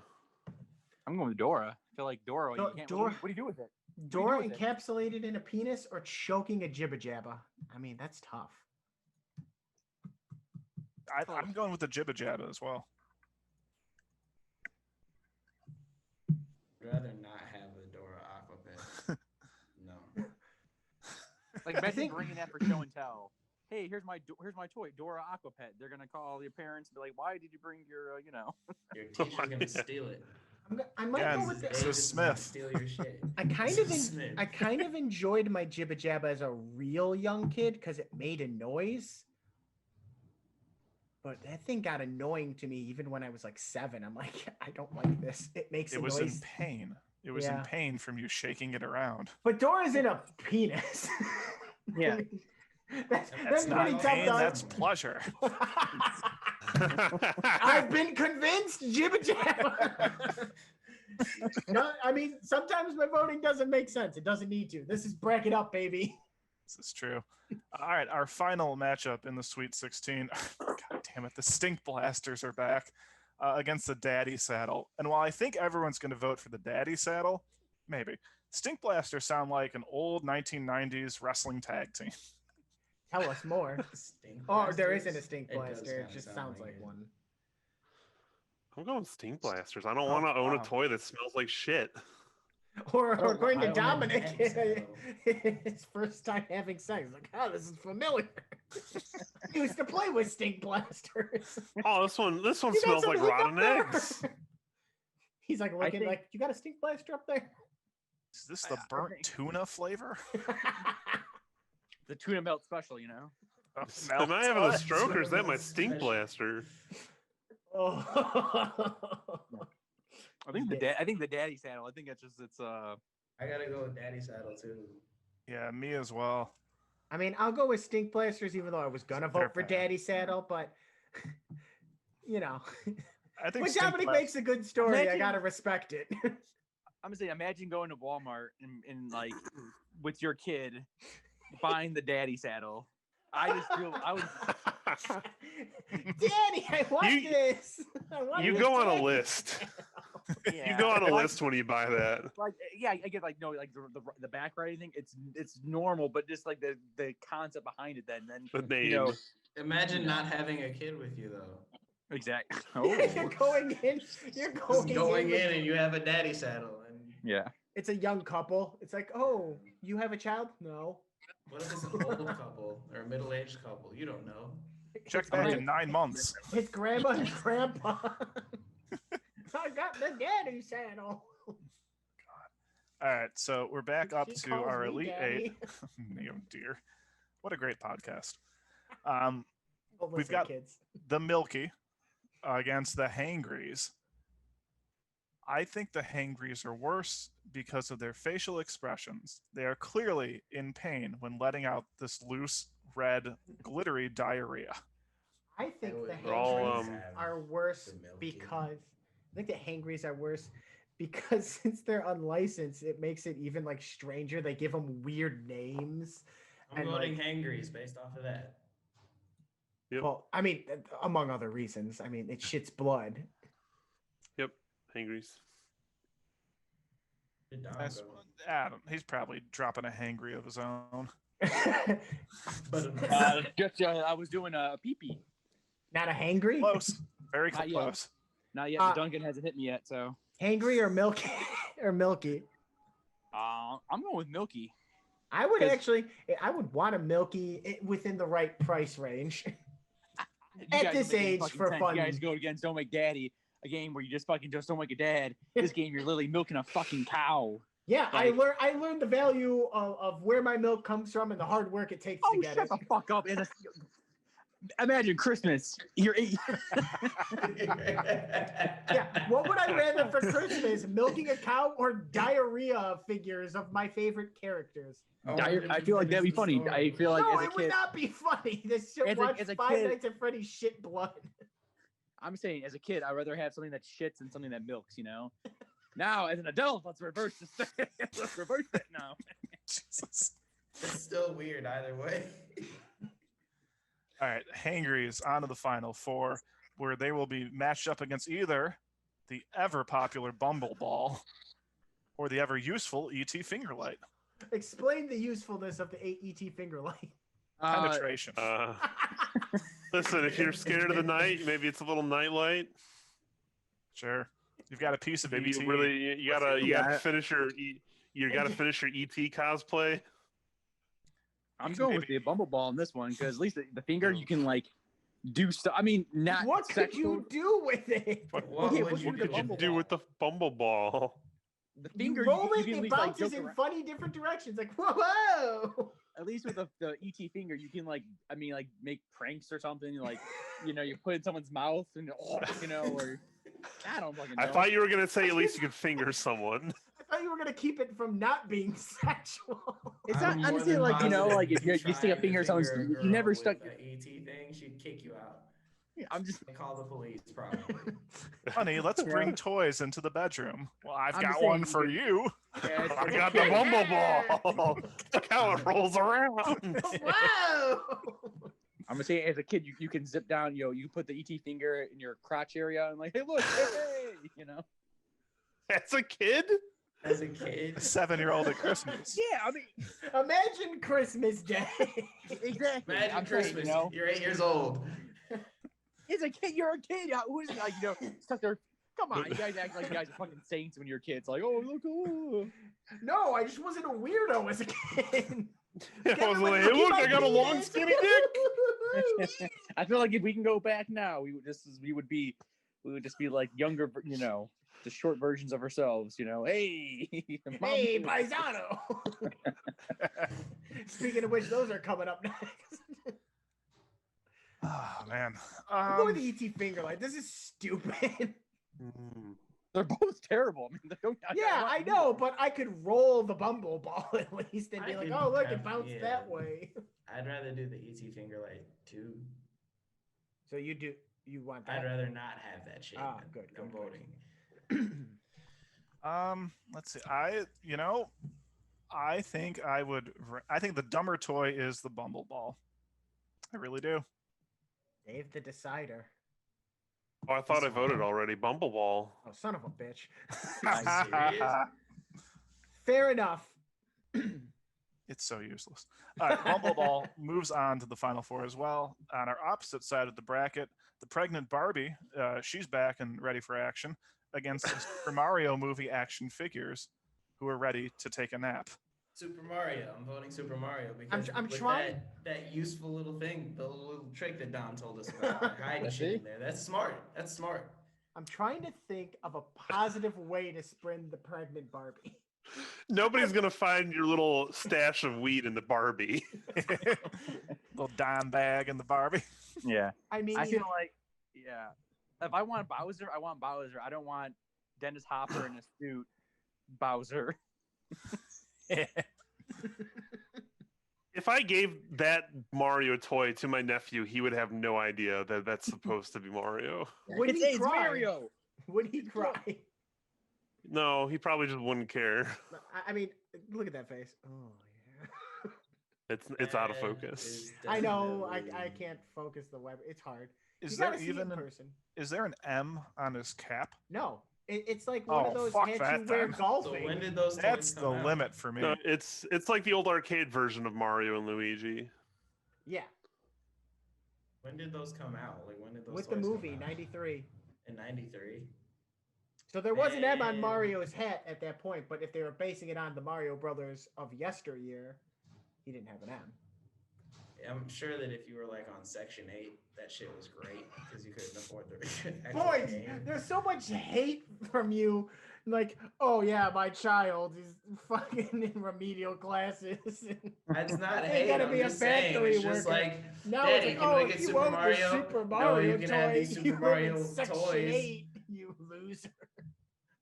I'm going with Dora. I feel like Dora. Do- You can't, Dora- what do you do with it? Dora with it? encapsulated in a penis or choking a Jibba Jabba? I mean, that's tough. I'm going with the Jibba Jabba as well. I'd rather not have a Dora Aquapet. No. Like imagine think- bringing that for show and tell. Hey, here's my toy, Dora Aquapet. They're gonna call the parents and be like, "Why did you bring your, Your teacher's gonna steal it. I might Again, go with This the, is Davis gonna Smith. Steal your shit. I kind of Smith. I kind of enjoyed my Jibba Jabba as a real young kid because it made a noise. But that thing got annoying to me even when I was like 7. I'm like, I don't like this. It makes It a was in noise. pain. It was in Yeah. pain from you shaking it around. But Dora's in a penis. Yeah. that's That's not pretty pain, tough. that's pleasure. I've been convinced, Jibba Jabba. No, I mean, sometimes my voting doesn't make sense. It doesn't need to. This is bracket up, baby. This is true. All right, our final matchup in the Sweet 16. God damn it, the Stink Blasters are back against the Daddy Saddle. And while I think everyone's going to vote for the Daddy Saddle, maybe Stink Blasters sound like an old 1990s wrestling tag team. Tell us more. Stink Oh, there blasters? isn't a stink It does blaster. It kinda just sound sounds like it. one. I'm going Stink Blasters. I don't want to own a wow. toy that smells like shit. Or Oh, according to I own a Dominic, Daddy Saddle. his first time having sex. Like, oh, this is familiar. He used to play with stink blasters. Oh, this one You got smells like something up rotten there? eggs. He's like looking think- like, you got a stink blaster up there? Is this the I burnt think- tuna flavor? The tuna melt special, you know. Am I having a Melt. stroke or is that my Special. Stink Blaster? Oh. I think the daddy saddle. I think it's I gotta go with Daddy Saddle too. Yeah, me as well. I mean, I'll go with stink blasters, even though I was gonna They're vote for bad. Daddy Saddle, but you know, I think when Stink Dominic Blast- makes a good story, I Imagine- gotta respect it. I'm gonna say, imagine going to Walmart and like with your kid buying the daddy saddle. I just feel I would. Daddy, I want You- this. I want You this go on a Daddy list. Saddle. You go on a like- list when you buy that. Like yeah, I get like no like the back or anything. It's normal, but just like the concept behind it. Then The name. you know Imagine not having a kid with you though. exactly. You're going in. You're Just going with- in and you have a Daddy Saddle. And Yeah. It's a young couple. It's like, oh, you have a child? No. what if it's an old couple or a middle-aged couple? You don't know. Check It's back great. in 9 months. His grandma and grandpa. I got the daddy saddle. All right, so we're back up She to calls our me Elite daddy. 8. Oh dear, what a great podcast. Don't We've listen, got- kids. The Milky against the Hangries. I think the Hangries are worse because of their facial expressions. They are clearly in pain when letting out this loose, red, glittery diarrhea. I think the would all, hangries um, are worse the Milky. because I think the hangries are worse because since they're unlicensed, it makes it even like stranger. They give them weird names. I'm And, voting like- hangries based off of that. Yep. Well, I mean, among other reasons. I mean, it shits blood. Yep. Hangries. Did Dom That's go? Adam. He's probably dropping a hangry of his own. But I was doing a pee-pee. Not a hangry? Close, very Not yet. close. Not yet. Uh, Duncan hasn't hit me yet, so Hangry or milky or milky? I'm going with Milky. I would 'Cause- actually, I would want a milky within the right price range. You At guys are this making age, fucking for sense. fun. You guys go against Don't Make Daddy, a game where you just don't make a dad. This game, you're literally milking a fucking cow. Yeah, Like- I learned the value of where my milk comes from and the hard work it takes Oh, to get shut it. the fuck up! Imagine Christmas. You're Yeah, what would I rather for Christmas? Milking a cow or diarrhea figures of my favorite characters? I feel like that'd be funny. I feel like no, as a it would kid, not be funny. This shit As a- watch as a Five kid- Nights at Freddy's shit blood. I'm saying as a kid, I'd rather have something that shits than something that milks. You know. Now, as an adult, let's reverse this. Let's reverse it now. Jesus. It's still weird either way. All right, Hangries on to the final four, where they will be matched up against either the ever popular Bumble Ball or the ever useful ET Fingerlight. Explain the usefulness of the ET finger light. Penetration. Listen, if you're scared of the night, maybe it's a little nightlight. Sure. You've got a piece of Maybe ET. you really you gotta Yeah. finish your you gotta finish your ET cosplay. I'm going with Maybe. the Bumble Ball in this one because at least the finger you can like do stuff. I mean, not What could sexual. you do with it? What Yeah, would what What the could you Bumble do Ball. with the Bumble Ball? The You finger roll you it, can at it least, like, bounces joke in around. funny different directions. Like, whoa! At least with the ET finger, you can like, I mean, like make pranks or something. Like, you know, you put it in someone's mouth and you know, or I don't fucking know. I thought you were gonna say at least you could finger someone. I thought you were gonna keep it from not being sexual. It's I'm not. I'm more just saying, than like you know, positive like if you tried stick a to finger in someone's, finger a you never girl stuck. with a ET thing, she'd kick you out. I'm just. They call the police, probably. Honey, let's bring toys into the bedroom. Well, I've I'm got just one saying, for you you. Yeah, I as a got the kid- Bumble Ball. Look how it rolls around. Whoa! I'm gonna say, as a kid, you can zip down. You put the ET finger in your crotch area and like, hey, look, hey. As a kid? As a kid. 7-year-old at Christmas. Yeah, I mean, Imagine Christmas Day. exactly. Imagine I'm saying, Christmas. You're 8 years old. As a kid, you're a kid. Who's like, stuck there? Come on, you guys act like you guys are fucking saints when you're kids. Like, oh, look, oh. No, I just wasn't a weirdo as a kid. I was like, hey, look, I got a long skinny dick. I feel like if we can go back now, we would just be like younger, the short versions of ourselves. Hey, Hey, paisano. Speaking of which, those are coming up next. Oh man. I'm going with the ET finger light. This is stupid. they're both terrible. I mean, they don't. Yeah, I know, but I could roll the bumble ball at least and be I like, could oh, look, it have- bounced yeah. that way. I'd rather do the ET finger light too. So you want I'd that? rather not have that shit. Ah, good, I'm good, good. voting. Let's see. I think I think the dumber toy is the Bumble Ball. I really do. Dave the Decider. Oh, I thought I voted already. Bumble Ball. Oh, son of a bitch. serious? Fair enough. It's so useless. All right, Bumble Ball moves on to the final four as well. On our opposite side of the bracket, the pregnant Barbie, she's back and ready for action against the Super Mario movie action figures, who are ready to take a nap. Super Mario. I'm voting Super Mario because I'm with trying- that useful little thing, the little trick that Don told us about, hiding shit in there. That's smart. That's smart. I'm trying to think of a positive way to spin the pregnant Barbie. Nobody's going to find your little stash of weed in the Barbie. Little dime bag in the Barbie. Yeah. I mean, I feel like, if I want Bowser, I want Bowser. I don't want Dennis Hopper in a suit. Bowser. If I gave that Mario toy to my nephew, he would have no idea that that's supposed to be Mario. would he It's cry? Mario. Would he cry? No, he probably just wouldn't care. I mean, look at that face. Oh yeah. It's out of That focus. is I know. I definitely- can't focus the web. It's hard. Is You there gotta see it even in person? is there an M on his cap? No, it's like one of Oh, those fuck hats that you wear then. So golfing. when did those? That's toys the come out? limit for me. No, it's like the old arcade version of Mario and Luigi. Yeah, When did those come out? Like when did those? with the toys come movie out? '93. In '93. So there was an M on Man. Mario's hat at that point, but if they were basing it on the Mario Brothers of yesteryear, he didn't have an M. I'm sure that if you were like on Section 8, that shit was great because you couldn't afford the actual Boys, game. there's so much hate from you. Like, oh yeah, my child is fucking in remedial classes. That's not Ain't hate. gotta I'm be a just saying. factory It's just worker. like Now Daddy, it's like, can oh, we if get you Super wanted Mario? the Super No, Mario you can have toy, these Super you live Mario in Section toys. 8, you loser.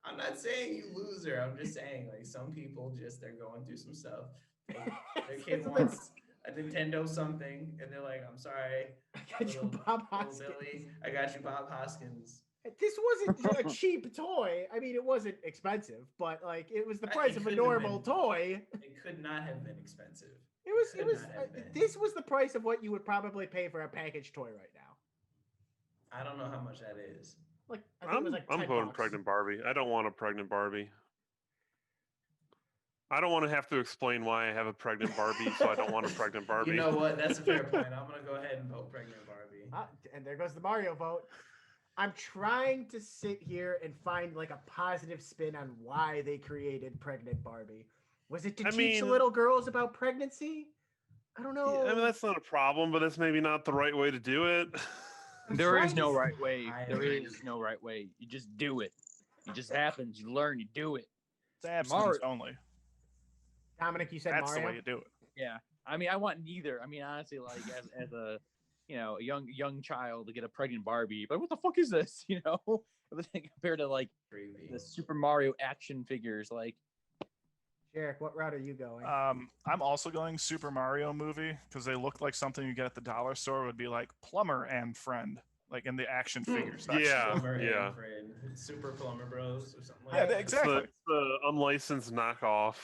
I'm not saying you loser. I'm just saying like some people just they're going through some stuff. Their kid So wants a Nintendo something, and they're like, "I'm sorry, I got you, little- Bob little Hoskins. Billy. I got you, Bob Hoskins." This wasn't a cheap toy. I mean, it wasn't expensive, but like it was the It price of a couldn't have normal been. toy. It could not have been expensive. It was. It could was. not have been. This was the price of what you would probably pay for a packaged toy right now. I don't know how much that is. Like I think it was like I'm 10 voting bucks. pregnant Barbie. I don't want a pregnant Barbie. I don't want to have to explain why I have a pregnant Barbie, so I don't want a pregnant Barbie. You know what? That's a fair point. I'm gonna go ahead and vote pregnant Barbie. Ah, and there goes the Mario vote. I'm trying to sit here and find like a positive spin on why they created pregnant Barbie. Was it to I teach mean- little girls about pregnancy? I don't know. I mean, that's not a problem, but that's maybe not the right way to do it. I'm There is trying no to- right way. I There agree. is no right way. You just do it. It just happens. You learn. You do it. It's abstinence only. Dominic, you said That's the Mario. way you do it. Yeah. I mean, I want neither. I mean, honestly, like as a a young child to get a pregnant Barbie, but what the fuck is this? Compared to like Creepy. the Super Mario action figures, like Jarek, what route are you going? I'm also going Super Mario movie because they look like something you get at the dollar store would be like plumber and friend. like in the action figure section. Yeah, Plumber and yeah. Fred. Super Plumber Bros or something like Yeah, that. exactly. It's the unlicensed knockoff.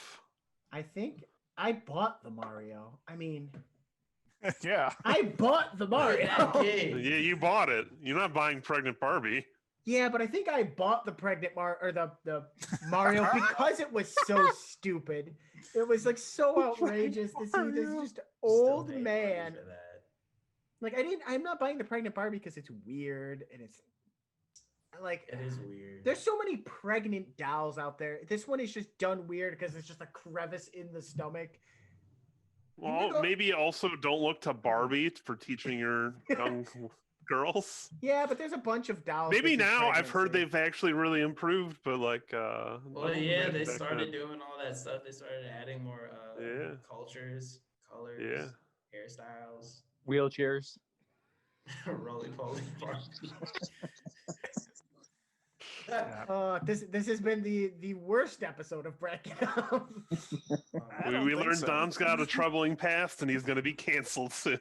I think I bought the Mario. I mean, Yeah. I bought the Look Mario. at that kid. Yeah, you bought it. You're not buying pregnant Barbie. Yeah, but I think I bought the pregnant the Mario because it was so stupid. It was like so outrageous to see this Mario. just Still old paying man. money for that. Like I'm not buying the pregnant Barbie because it's weird and it's like It is weird. there's so many pregnant dolls out there. This one is just done weird because it's just a crevice in the stomach. Well, go- maybe also don't look to Barbie for teaching your young girls. Yeah, but there's a bunch of dolls. Maybe that do now I've heard pregnancy. they've actually really improved, but like Well, yeah, they back started then. doing all that stuff. They started adding more Yeah. cultures, colors, Yeah. hairstyles, Wheelchairs. roly poly Barbie. This has been the worst episode of Bracket Up. I don't We think learned so. Dom's got a troubling past and he's gonna be canceled soon.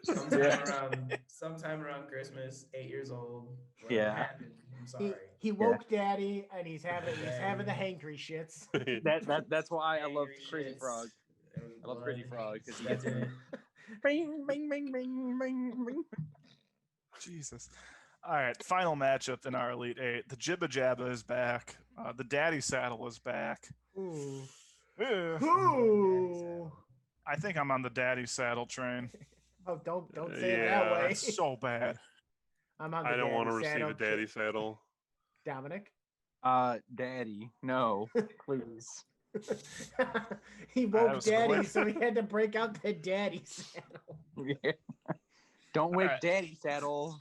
Sometime around Christmas, 8 years old. What Yeah. happened? I'm sorry. He woke daddy and he's having the hangry shits. That's why I love Angry Crazy shits. Frog. There was I love Crazy blood. Frog because he That gets did it. ring, ring, ring, ring, ring, ring. Jesus. All right, final matchup in our Elite Eight. The Jibba Jabba is back. The Daddy Saddle is back. Ooh. Ugh. Ooh. I think I'm on the Daddy Saddle train. Oh, don't say it that Yeah, way. It's so bad. I'm on the I don't want to daddy receive saddle. a daddy saddle. Dominic. Daddy, no, please. He That woke was daddy, quick. so he had to break out the daddy saddle. Yeah. Don't wake Alright. Daddy Saddle.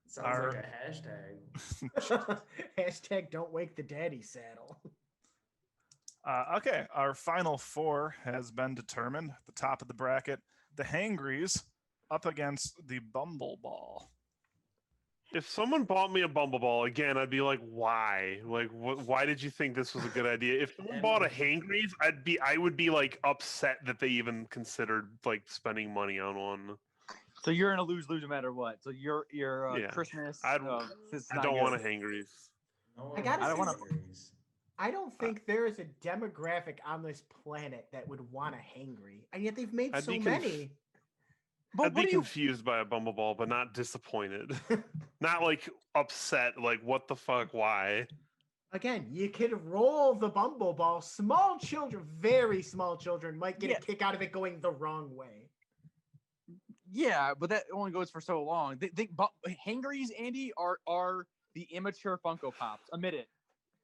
Sounds Our- like a hashtag. Hashtag don't wake the daddy saddle. Okay, our final four has been determined. At the top of the bracket, the Hangries up against the Bumbleball. If someone bought me a Bumbleball again, I'd be like, "Why? Like, why did you think this was a good idea?" If someone bought a Hangries, I would be like upset that they even considered like spending money on one. So you're in a lose no matter what. So your Yeah. Christmas. I don't want a Hangries. No I gotta one say- agrees. I don't think there is a demographic on this planet that would want a hangry, and yet they've made I'd so be many. But I'd be confused by a Bumbleball, but not disappointed. Not like upset. Like, what the fuck? Why? Again, you could roll the Bumbleball. Small children, very small children, might get Yeah. a kick out of it going the wrong way. Yeah, but that only goes for so long. Hangries, Andy, are the immature Funko Pops. Admit it.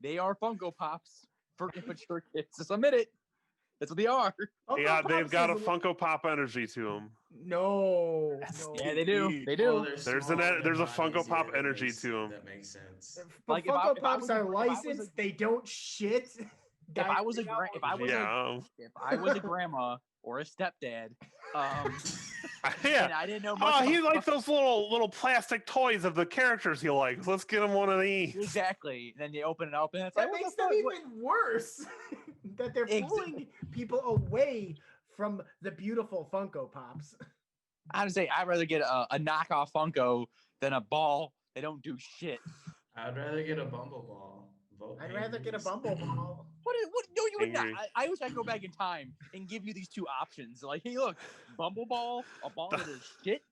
They are Funko Pops for immature kids. Just admit it. That's what they are. Funko Yeah, they've Pops got a is Funko Pop energy to them. No, That's no. Yeah, they do. They do. Well, they're There's small an- in there's a their Funko bodies, Pop yeah, that energy makes- to 'em. That makes sense. But Like, if Funko I Pops was a- are if I was a- licensed. They don't shit. If I was a diarrhea if I or was shit. Yeah, if I was a grandma or a stepdad, and yeah. I didn't know much. Oh, he about likes those little plastic toys of the characters he likes. Let's get him one of these. exactly. Then you open it up and it's That like, makes what them the fuck? even worse. That they're pulling people away from the beautiful Funko Pops. I would say I'd rather get a knockoff Funko than a ball. They don't do shit. I'd rather get a Bumbleball. Vote I'd rather get a Hangries. Bumbleball. What? No, you would not. Angry. I wish I could go back in time and give you these two options. Like, hey, look, Bumbleball, a ball that is shit,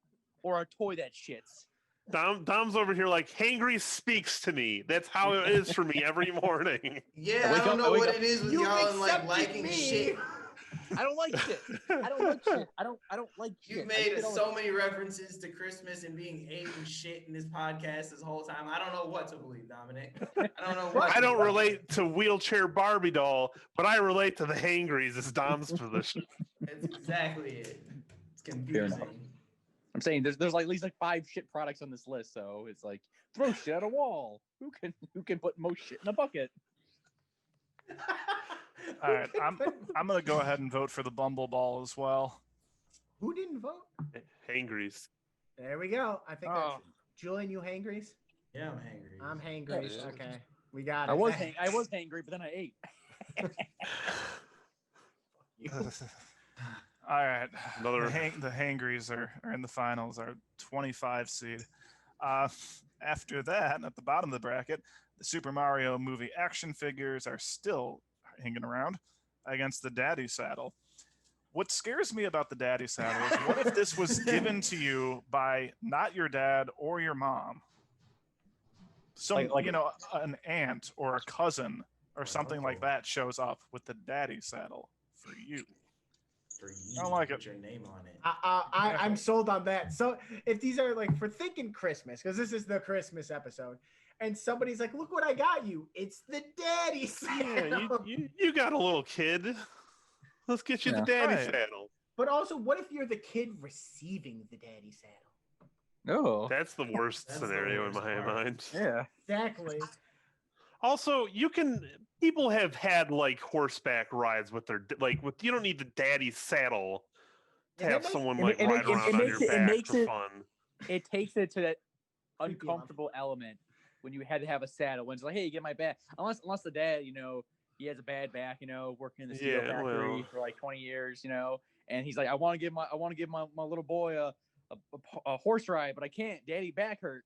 or a toy that shits. Dom's over here like Hangry speaks to me. That's how it is for me every morning. Yeah, I wake I don't up- know I wake what up- it is with You've y'all and like accepted liking me. shit. I don't like shit. I don't like shit. I don't like shit. You've I made shit all the so many references to Christmas and being eating shit in this podcast this whole time. I don't know what to believe, Dominic. I don't know what. I to don't believe. relate to wheelchair Barbie doll, but I relate to the Hangries as Dom's position. That's exactly it. It's enough. confusing. I'm saying there's like at least like 5 shit products on this list, so it's like throw shit at a wall. Who can put most shit in a bucket? All right, I'm gonna go ahead and vote for the Bumbleball as well. Who didn't vote? Hangries. There we go. I think Oh. that's Julian. You hangries? Yeah, I'm hangry. I'm hangry. Yeah. Okay, we got it. I was hangry, but then I ate. All right. Another- The Hangries are in the finals, our 25 seed. After that, at the bottom of the bracket, the Super Mario movie action figures are still hanging around against the Daddy Saddle. What scares me about the Daddy Saddle is what if this was given to you by not your dad or your mom? Some, Like- an aunt or a cousin or Or something like uncle. that shows up with the Daddy Saddle for you. For you, I don't like put it. your name on it. I'm sold on that. So if these are like for thinking Christmas, because this is the Christmas episode, and somebody's like, "Look what I got you! It's the Daddy Yeah, Saddle." you got a little kid. Let's get you Yeah. the daddy Right. saddle. But also, what if you're the kid receiving the Daddy Saddle? Oh, That's the worst That's the scenario in worst my part. mind. yeah. Exactly. Also, people have had like horseback rides with their you don't need the daddy saddle to And have that makes- someone it like ma- it ride ma- it- around it on makes your it- it back makes for it- fun. It takes it to that Creepy uncomfortable element when you had to have a saddle. When it's like, hey, get my back. Unless the dad, he has a bad back, working in the steel Yeah, factory well. for like 20 years, and he's like, I want to give my little boy a horse ride, but I can't. Daddy back hurt.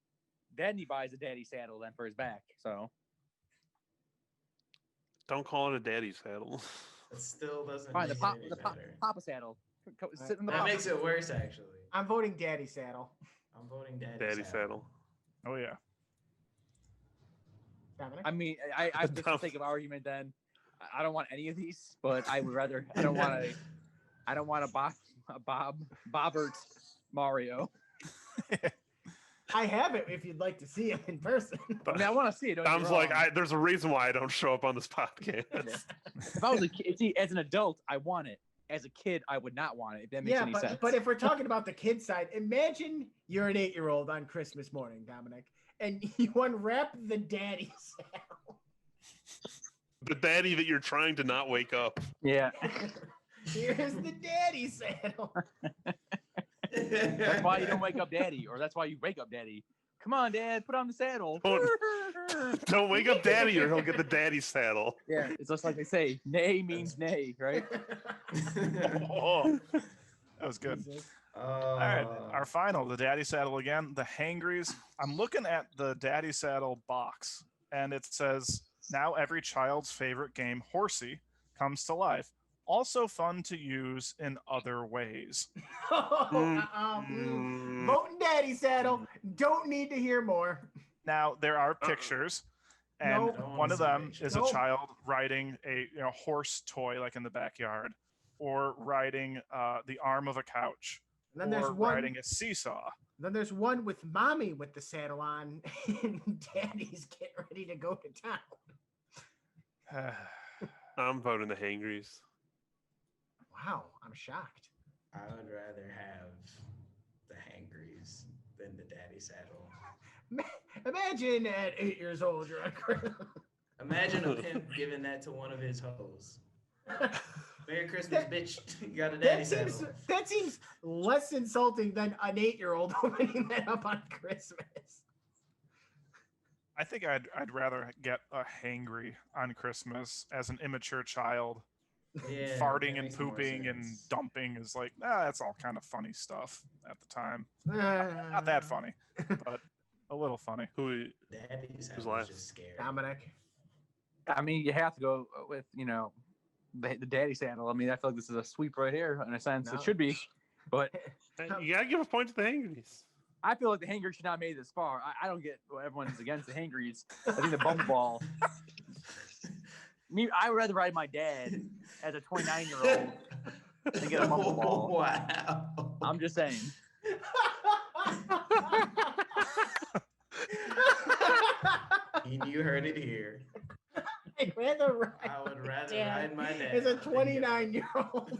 Then he buys a daddy saddle then for his back. So Don't call it a daddy saddle. It still doesn't fine, make the it any better. papa saddle. Sit in the That papa. makes it worse, actually. I'm voting Daddy Saddle. I'm voting Daddy, Daddy saddle. Oh yeah. Dominic? I mean, I just for sake of argument, then I don't want any of these, but I would rather. I don't want a Bobbert Mario. I have it if you'd like to see it in person. I mean, I want to see it. don't get me Tom's like, wrong. there's a reason why I don't show up on this podcast. If I was a kid, see, as an adult, I want it. As a kid, I would not want it. If that makes Yeah, any sense. but if we're talking about the kid side, imagine you're an 8-year-old on Christmas morning, Dominic, and you unwrap the Daddy Saddle. The daddy that you're trying to not wake up. Yeah, Here's the Daddy Saddle. that's why you don't wake up daddy, or that's why you wake up daddy. Come on, Dad, put on the saddle. Don't wake up daddy or he'll get the daddy saddle. Yeah, it's just like they say, nay means nay, right? Oh, that was good. Jesus. All right, our final, the Daddy Saddle again, the Hangries. I'm looking at the Daddy Saddle box, and it says, now every child's favorite game, Horsey, comes to life. Also fun to use in other ways. Voting Daddy Saddle. Don't need to hear more. Now, there are pictures, and Nope. one of them is a Nope. child riding a horse toy, like in the backyard, or riding the arm of a couch, And then there's or one. riding a seesaw. Then there's one with mommy with the saddle on, and Daddy's getting ready to go to town. I'm voting the Hangries. Wow, I'm shocked. I would rather have the Hangries than the Daddy Saddle. Imagine at 8 years old, you're on Imagine a pimp giving that to one of his hoes. Merry Christmas, bitch. You got a Daddy Saddle. that seems less insulting than an 8-year-old opening that up on Christmas. I think I'd rather get a hangry on Christmas as an immature child. Yeah, Farting that and makes more pooping and sense. dumping is like, that's all kind of funny stuff at the time. Not that funny, but a little funny. Who? Daddy Saddle last? was just scary. Dominic. I mean, you have to go with the daddy saddle. I mean, I feel like this is a sweep right here in a sense. No. It should be, but You gotta give a point to the Hangries. I feel like the Hangry should not have made it this far. I don't get what everyone's against the Hangries. I think the bumble ball. I would rather ride my dad as a 29-year-old than get a bumble ball. Wow. I'm just saying. You heard it here. I'd rather ride I would rather Dad ride my dad. as a than get 29-year-old.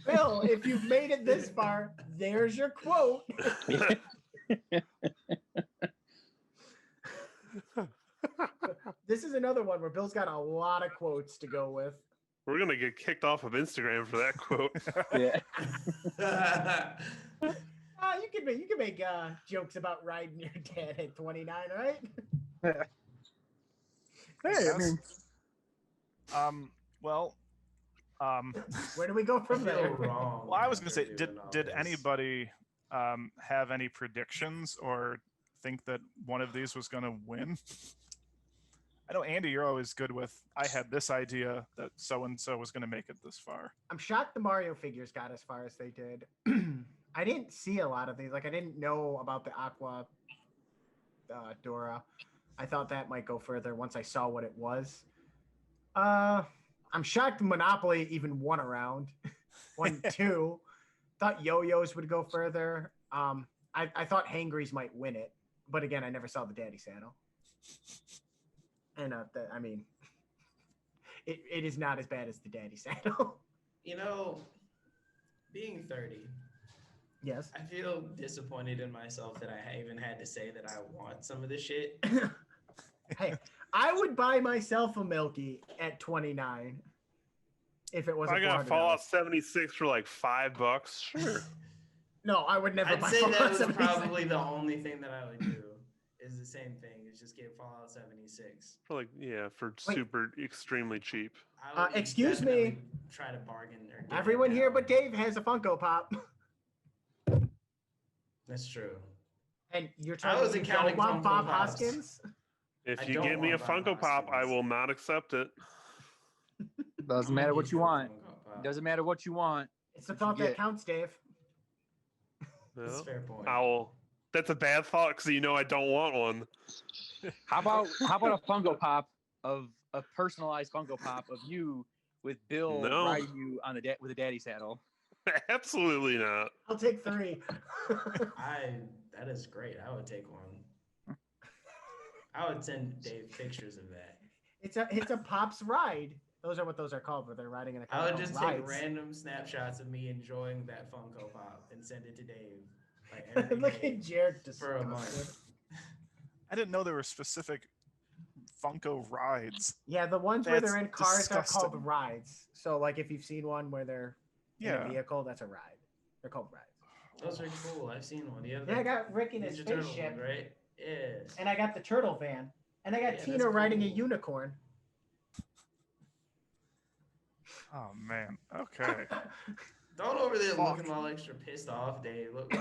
Bill, if you've made it this far, there's your quote. This is another one where Bill's got a lot of quotes to go with. We're gonna get kicked off of Instagram for that quote. Yeah. You can make jokes about riding your dad at 29, right? Hey, I mean, Well, Where do we go I from feel there? wrong. Well, I was gonna after say, doing all did this. anybody have any predictions or think that one of these was gonna win? I know Andy, you're always good with. I had this idea that so and so was gonna make it this far. I'm shocked the Mario figures got as far as they did. I didn't see a lot of these. Like I didn't know about the Aqua Dora. I thought that might go further once I saw what it was. I'm shocked Monopoly even won a round. 1-2. Thought yo-yos would go further. I thought Hangries might win it, but again, I never saw the Daddy Saddle. And I mean, it is not as bad as the Daddy Saddle. You know, being 30, Yes. I feel disappointed in myself that I even had to say that I want some of this shit. Hey, I would buy myself a Milky at 29 if it wasn't I got $400. Fallout 76 for like $5. Sure. No, I would never I'd buy say that Fallout was 76. probably the only thing that I would do. Is the same thing. Is just get Fallout 76. For like, yeah, for Wait. super extremely cheap. I would Excuse me. definitely try to bargain. Or get Everyone it here down. but Dave has a Funko Pop. That's true. And you're I telling me wasn't you don't counting want Funko Bob Pops. Hoskins? If I you don't give me a want Bob Funko Pop, I Hoskins. will not accept it. Doesn't matter what you want. Doesn't matter what you want. It's the What you thought that get. counts, Dave. That's a Well, fair point. that's a bad thought because you know I don't want one. How about a Funko Pop of a personalized Funko Pop of you with Bill No. riding you on the with a daddy saddle? Absolutely not. I'll take 3. That is great. I would take one. I would send Dave pictures of that. It's a Pops ride. Those are what those are called, where they're riding in a car. I would called just rides. take random snapshots of me enjoying that Funko Pop and send it to Dave. Like every Look day at Jared for a disgusted. month. I didn't know there were specific Funko rides. Yeah, the ones where they're That's in cars are disgusting. called rides. So, like, if you've seen one where they're in Yeah. a vehicle, that's a ride. They're called rides. Those are cool. I've seen one. You have Yeah, I the got Rick in his Ninja Turtle spaceship, one, right? Yeah. and I got the turtle van, and I got Yeah, Tina that's riding a cool. unicorn. Oh man. Okay. Don't over there Fuck. looking all extra pissed off, Dave. Look,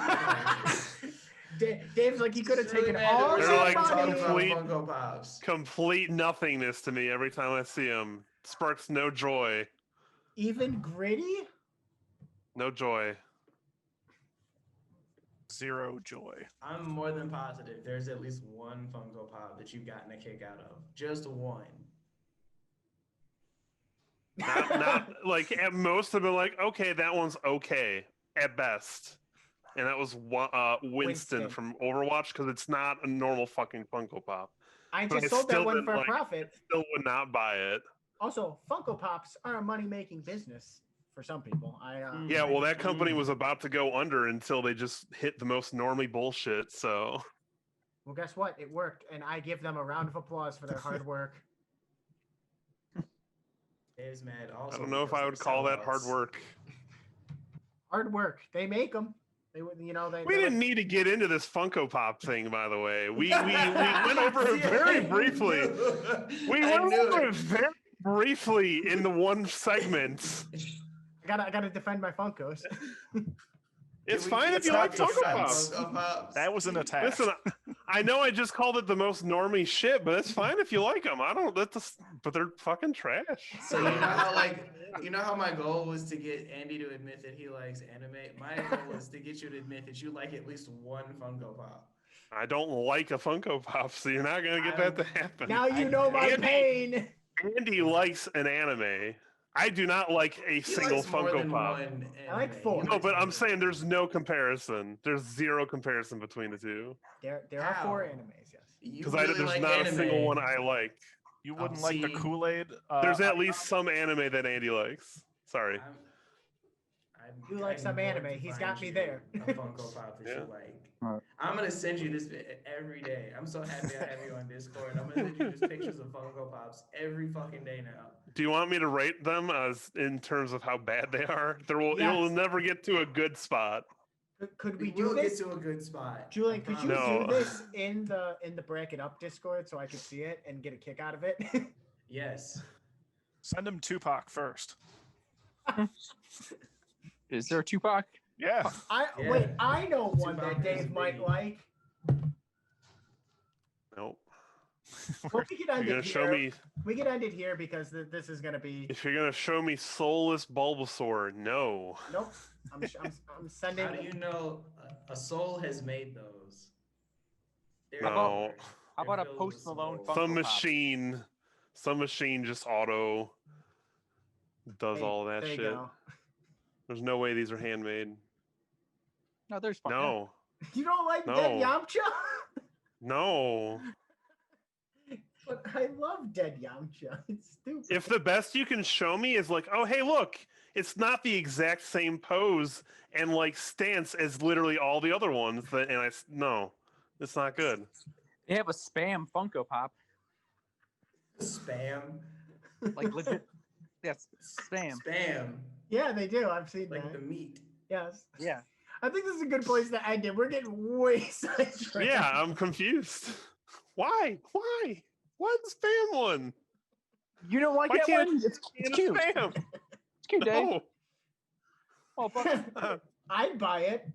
Dave's like, he could have It's really taken bad that all we're They're that like money. complete- Funko Pops. Complete nothingness to me every time I see them. Sparks no joy. Even Gritty? No joy. Zero joy. I'm more than positive there's at least one Funko Pop that you've gotten a kick out of. Just one. Not like at most I've been like, okay, that one's okay at best. And that was Winston Winston. from Overwatch because it's not a normal fucking Funko Pop. I But just I sold that still one didn't for a like- profit. Still would not buy it. Also, Funko Pops are a money-making business for some people. Yeah, well, that Mm. company was about to go under until they just hit the most normie bullshit. So Well, guess what? It worked, and I give them a round of applause for their hard work. Dave's mad also I don't know if because I would they're call that hard sellouts. work. Hard work. They make them. They, you know, they. We they're didn't like- need to get into this Funko Pop thing, by the way. We went over it very briefly. We I went knew over it. it very briefly in the one segment. I gotta defend my Funkos. It's Can we fine keep if you like talking Funko about Pops. Funko Pops? That was an attack. Listen, I know I just called it the most normie shit, but it's fine if you like them. I don't. But they're fucking trash. So you know how my goal was to get Andy to admit that he likes anime. My goal was to get you to admit that you like at least one Funko Pop. I don't like a Funko Pop, so you're not gonna get that to happen. Now you know my Andy- pain. Andy likes an anime. I do not like a He single likes more Funko than Pop. one I like anime. 4. He No, likes but more I'm than saying one. there's no comparison. There's zero comparison between the two. There are 4 How? animes. Yes. You Because really there's like not a anime. single one I like. You wouldn't like the see. Kool-Aid. There's at least some anime that Andy likes. Sorry. You like some going anime. to He's find got me you there. A Funko Pop that Yeah. you like. Alright. I'm gonna send you this every day. I'm so happy I have you on Discord. I'm gonna send you just pictures of Funko Pops every fucking day now. Do you want me to rate them as in terms of how bad they are? You'll Yes. never get to a good spot. Could we will do get this? to a good spot. Julian, I could you promise. No. do this in the Bracket Up Discord so I could see it and get a kick out of it? Yes. Send him Tupac first. Is there a Tupac? Yeah. Yeah. Wait, I know one Tupac that is Dave might big. like. Nope. Well, we can You're end gonna it show here. me We can end it here because this is gonna be. if you're gonna show me soulless Bulbasaur. No. Nope. I'm sending. How do you know a soul has made those? They're No. everywhere. How They're about a filled Post with Malone souls. Funko Some machine just auto does Hey, all that there you shit. go. There's no way these are handmade. No, there's fun. No. You don't like No. Dead Yamcha? No. But I love Dead Yamcha. It's stupid. If the best you can show me is like, oh hey, look, it's not the exact same pose and like stance as literally all the other ones. No, it's not good. They have a spam Funko Pop, Spam. like legit. Yes, spam. Spam. Yeah, they do. I've seen Like that. the meat. Yes. Yeah. I think this is a good place to end it. We're getting way sidetracked. Yeah, I'm confused. Why? Why? Why the spam one? You don't like Why that can't one? It's cute. Spam. It's cute, Dave. No. Oh, fuck. I'd buy it.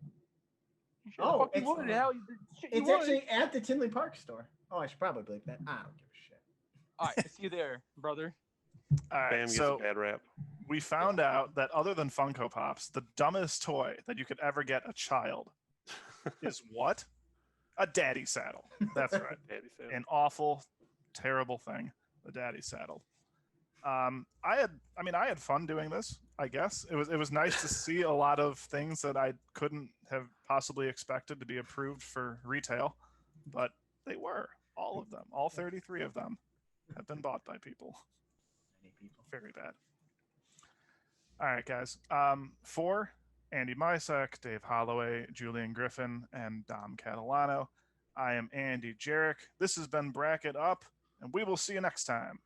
Oh, Oh, it's- would. Hell, you It's would. actually at the Tinley Park store. Oh, I should probably bleep that. I don't give a shit. All right, see you there, brother. All right. Spam gets So a bad rap. we found out that other than Funko Pops, the dumbest toy that you could ever get a child is what? A daddy saddle. That's right. Daddy said. An awful, terrible thing. The daddy saddle. I had fun doing this. I guess it was nice to see a lot of things that I couldn't have possibly expected to be approved for retail, but they were. All of them, all 33 of them, have been bought by people. Many people. Very bad. All right, guys. For Andy Mysak, Dave Holloway, Julian Griffin, and Dom Catalano, I am Andy Jarek. This has been Bracket Up, and we will see you next time.